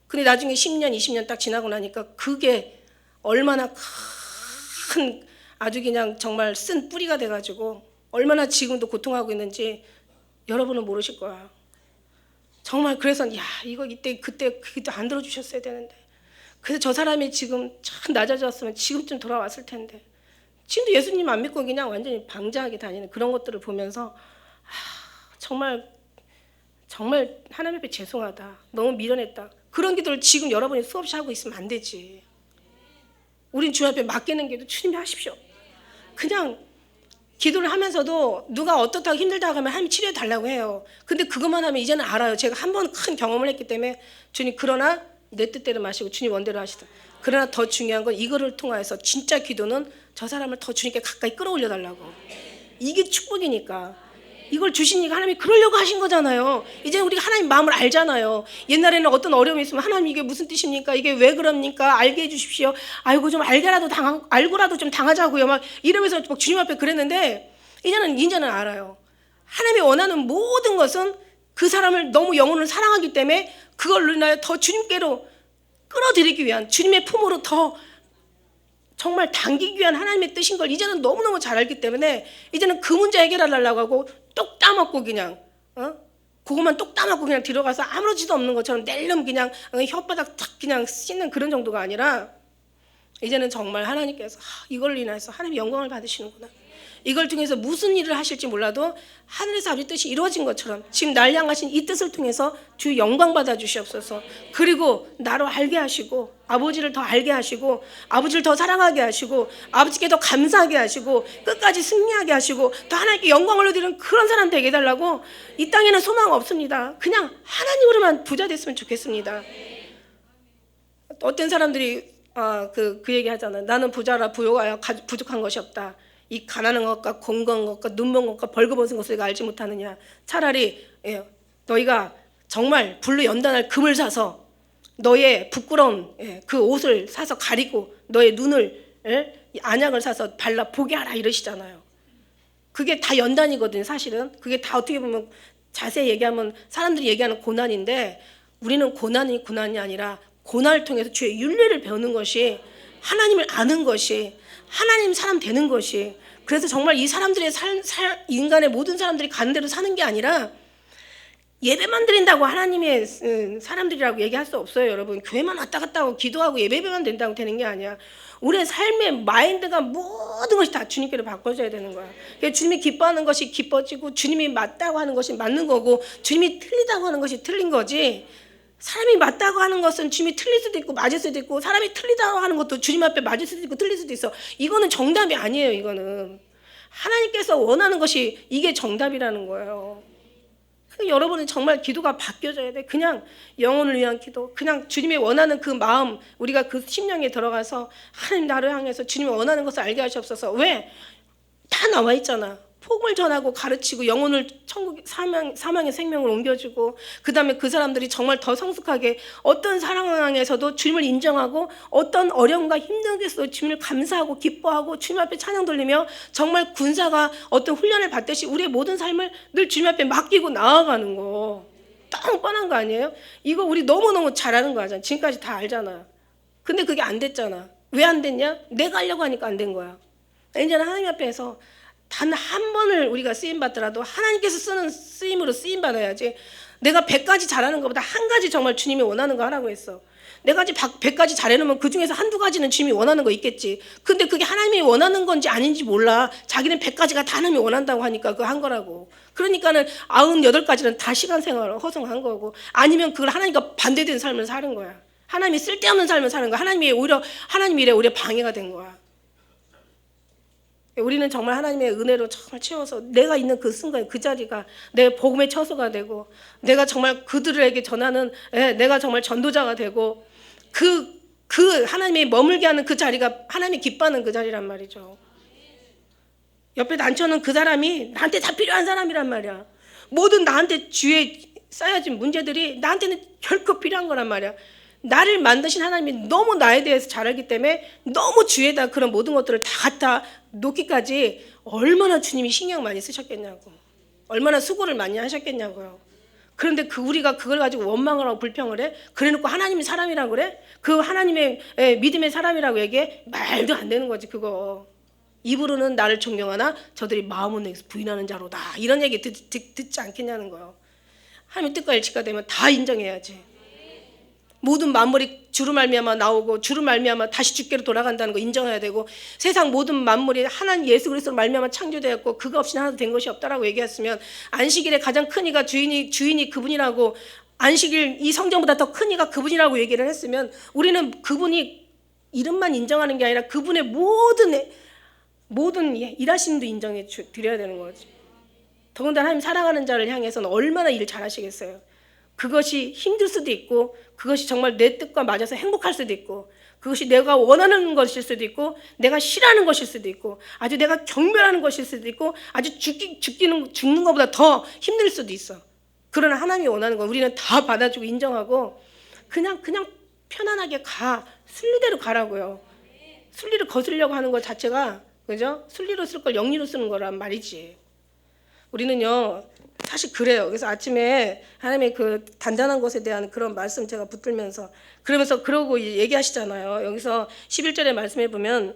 근데 나중에 10년 20년 딱 지나고 나니까 그게 얼마나 큰 아주 그냥 정말 쓴 뿌리가 돼가지고 얼마나 지금도 고통하고 있는지 여러분은 모르실 거야. 정말 그래서 이거 그때 기도 안 들어주셨어야 되는데 그래서 저 사람이 지금 참 낮아졌으면 지금쯤 돌아왔을 텐데 지금도 예수님 안 믿고 그냥 완전히 방자하게 다니는 그런 것들을 보면서 정말 하나님 앞에 죄송하다. 너무 미련했다. 그런 기도를 지금 여러분이 수없이 하고 있으면 안 되지. 우린 주님 앞에 맡기는 기도 주님이 하십시오. 그냥 기도를 하면서도 누가 어떻다고 힘들다고 하면 하나님 치료해 달라고 해요. 근데 그것만 하면 이제는 알아요. 제가 한 번 큰 경험을 했기 때문에 주님 그러나 내 뜻대로 마시고 주님 원대로 하시다. 그러나 더 중요한 건 이거를 통해서 진짜 기도는 저 사람을 더 주님께 가까이 끌어올려 달라고. 이게 축복이니까. 이걸 주시니까 하나님이 그러려고 하신 거잖아요. 이제 우리가 하나님 마음을 알잖아요. 옛날에는 어떤 어려움이 있으면 하나님 이게 무슨 뜻입니까? 이게 왜 그럽니까? 알게 해주십시오. 아이고 좀 알고라도 좀 당하자고요. 막 이러면서 막 주님 앞에 그랬는데 이제는 알아요. 하나님이 원하는 모든 것은 그 사람을 너무 영혼을 사랑하기 때문에 그걸 인하여 더 주님께로 끌어들이기 위한 주님의 품으로 더 정말 당기기 위한 하나님의 뜻인 걸 이제는 너무너무 잘 알기 때문에 이제는 그 문제 해결하려고 하고 똑 따먹고 그냥 그것만 똑 따먹고 그냥 들어가서 아무렇지도 없는 것처럼 낼름 그냥 혓바닥 탁 그냥 씻는 그런 정도가 아니라 이제는 정말 하나님께서 이걸 인해서 하나님의 영광을 받으시는구나. 이걸 통해서 무슨 일을 하실지 몰라도 하늘에서 아버지 뜻이 이루어진 것처럼 지금 날 향하신 이 뜻을 통해서 주 영광 받아 주시옵소서. 그리고 나로 알게 하시고 아버지를 더 알게 하시고 아버지를 더 사랑하게 하시고 아버지께 더 감사하게 하시고 끝까지 승리하게 하시고 더 하나님께 영광을 올려드리는 그런 사람 되게 해달라고. 이 땅에는 소망 없습니다. 그냥 하나님으로만 부자 됐으면 좋겠습니다. 어떤 사람들이 그 얘기 하잖아요. 나는 부자라 부요하여 부족한 것이 없다. 이 가난한 것과 공고한 것과 눈먼 것과 벌거벗은 것을 알지 못하느냐. 차라리 너희가 정말 불로 연단할 금을 사서 너의 부끄러운 그 옷을 사서 가리고 너의 눈을 안약을 사서 발라 보게 하라 이러시잖아요. 그게 다 연단이거든요. 사실은 그게 다 어떻게 보면 자세히 얘기하면 사람들이 얘기하는 고난인데 우리는 고난이 아니라 고난을 통해서 주의 윤리를 배우는 것이 하나님을 아는 것이 하나님 사람 되는 것이. 그래서 정말 이 사람들의 인간의 모든 사람들이 가는 대로 사는 게 아니라 예배만 드린다고 하나님의 사람들이라고 얘기할 수 없어요. 여러분 교회만 왔다 갔다 하고 기도하고 예배만 드린다고 되는 게 아니야. 우리의 삶의 마인드가 모든 것이 다 주님께로 바꿔져야 되는 거야. 주님이 기뻐하는 것이 기뻐지고 주님이 맞다고 하는 것이 맞는 거고 주님이 틀리다고 하는 것이 틀린 거지. 사람이 맞다고 하는 것은 주님이 틀릴 수도 있고 맞을 수도 있고 사람이 틀리다고 하는 것도 주님 앞에 맞을 수도 있고 틀릴 수도 있어. 이거는 정답이 아니에요. 이거는 하나님께서 원하는 것이 이게 정답이라는 거예요. 여러분은 정말 기도가 바뀌어져야 돼. 그냥 영혼을 위한 기도, 그냥 주님이 원하는 그 마음, 우리가 그 심령에 들어가서 하나님 나를 향해서 주님이 원하는 것을 알게 하시옵소서. 왜? 다 나와 있잖아. 복음을 전하고 가르치고 영혼을 천국 사망의 생명을 옮겨주고, 그 다음에 그 사람들이 정말 더 성숙하게 어떤 상황에서도 주님을 인정하고 어떤 어려움과 힘든 데서도 주님을 감사하고 기뻐하고 주님 앞에 찬양 돌리며 정말 군사가 어떤 훈련을 받듯이 우리의 모든 삶을 늘 주님 앞에 맡기고 나아가는 거 너무 뻔한 거 아니에요? 이거 우리 너무너무 잘하는 거 하잖아. 지금까지 다 알잖아. 근데 그게 안 됐잖아. 왜 안 됐냐? 내가 하려고 하니까 안 된 거야. 이제는 하나님 앞에서 단 한 번을 우리가 쓰임 받더라도 하나님께서 쓰는 쓰임으로 쓰임 받아야지. 내가 100가지 잘하는 것보다 한 가지 정말 주님이 원하는 거 하라고 했어. 내가 100가지 잘해놓으면 그 중에서 한두 가지는 주님이 원하는 거 있겠지. 근데 그게 하나님이 원하는 건지 아닌지 몰라. 자기는 100가지가 다 하나님이 원한다고 하니까 그거 한 거라고. 그러니까는 98가지는 다 시간 생활을 허송한 거고, 아니면 그걸 하나님과 반대된 삶을 사는 거야. 하나님이 쓸데없는 삶을 사는 거야. 하나님 일에 오히려 방해가 된 거야. 우리는 정말 하나님의 은혜로 정말 채워서 내가 있는 그 순간 그 자리가 내 복음의 처소가 되고, 내가 정말 그들에게 전하는, 내가 정말 전도자가 되고, 그 하나님이 머물게 하는 그 자리가 하나님이 기뻐하는 그 자리란 말이죠. 옆에 앉혀놓은 그 사람이 나한테 다 필요한 사람이란 말이야. 모든 나한테 주위에 쌓여진 문제들이 나한테는 결코 필요한 거란 말이야. 나를 만드신 하나님이 너무 나에 대해서 잘 알기 때문에 너무 주위에다 그런 모든 것들을 다 갖다 놓기까지 얼마나 주님이 신경 많이 쓰셨겠냐고, 얼마나 수고를 많이 하셨겠냐고요. 그런데 우리가 그걸 가지고 원망을 하고 불평을 해? 그래놓고 하나님이 사람이라고 그래? 그 하나님의 믿음의 사람이라고 얘기해? 말도 안 되는 거지 그거. 입으로는 나를 존경하나 저들이 마음은 부인하는 자로다, 이런 얘기 듣지 않겠냐는 거예요. 하나님 뜻과 일치가 되면 다 인정해야지. 모든 만물이 주로 말미암아 나오고 주로 말미암아 다시 주께로 돌아간다는 거 인정해야 되고, 세상 모든 만물이 하나님 예수 그리스도로 말미암아 창조되었고 그거 없이는 하나도 된 것이 없다라고 얘기했으면, 안식일의 가장 큰 이가 주인이 그분이라고, 안식일 이 성전보다 더 큰 이가 그분이라고 얘기를 했으면, 우리는 그분이 이름만 인정하는 게 아니라 그분의 모든 일하심도 인정해 드려야 되는 거지. 더군다나 하나님 사랑하는 자를 향해서는 얼마나 일 잘하시겠어요. 그것이 힘들 수도 있고, 그것이 정말 내 뜻과 맞아서 행복할 수도 있고, 그것이 내가 원하는 것일 수도 있고, 내가 싫어하는 것일 수도 있고, 아주 내가 경멸하는 것일 수도 있고, 아주 죽는 것보다 더 힘들 수도 있어. 그러나 하나님이 원하는 건 우리는 다 받아주고 인정하고 그냥 편안하게 가. 순리대로 가라고요. 순리를 거스르려고 하는 것 자체가, 그죠? 순리로 쓸 걸 영리로 쓰는 거란 말이지. 우리는요 사실 그래요. 그래서 아침에 하나님의 그 단단한 것에 대한 그런 말씀 제가 붙들면서 그러고 얘기하시잖아요. 여기서 11절의 말씀에 보면,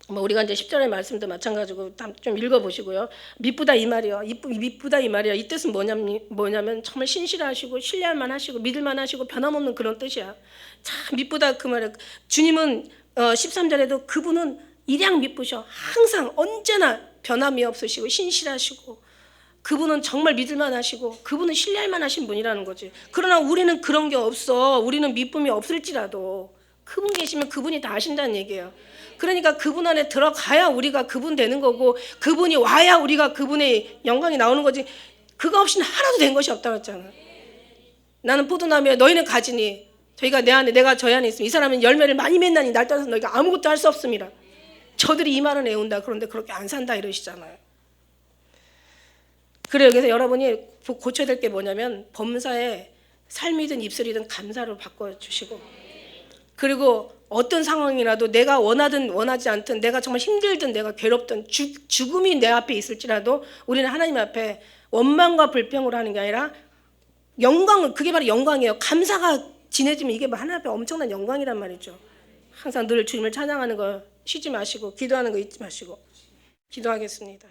우리가 이제 10절의 말씀도 마찬가지고 좀 읽어보시고요. 미쁘다 이 말이요. 미쁘다 이 말이야. 이 뜻은 뭐냐면 정말 신실하시고 신뢰할 만하시고 믿을 만하시고 변함없는 그런 뜻이야. 참 미쁘다 그 말이야. 주님은 13절에도 그분은 일양 미쁘셔. 항상 언제나 변함이 없으시고 신실하시고, 그분은 정말 믿을만 하시고 그분은 신뢰할 만하신 분이라는 거지. 그러나 우리는 그런 게 없어. 우리는 믿음이 없을지라도 그분 계시면 그분이 다 하신다는 얘기예요. 그러니까 그분 안에 들어가야 우리가 그분 되는 거고, 그분이 와야 우리가 그분의 영광이 나오는 거지. 그거 없이는 하나도 된 것이 없다고 했잖아. 나는 포도나무에 너희는 가지니 저희가 내가 저희 안에 있으면 이 사람은 열매를 많이 맺나니 날 떠나서 너희가 아무것도 할 수 없습니다. 저들이 이 말은 애운다. 그런데 그렇게 안 산다 이러시잖아요. 그래요. 그래서 여러분이 고쳐야 될 게 뭐냐면, 범사에 삶이든 입술이든 감사로 바꿔주시고, 그리고 어떤 상황이라도 내가 원하든 원하지 않든, 내가 정말 힘들든 내가 괴롭든 죽음이 내 앞에 있을지라도 우리는 하나님 앞에 원망과 불평으로 하는 게 아니라 그게 바로 영광이에요. 감사가 지내지면 이게 하나님 앞에 엄청난 영광이란 말이죠. 항상 늘 주님을 찬양하는 거 쉬지 마시고, 기도하는 거 잊지 마시고. 기도하겠습니다.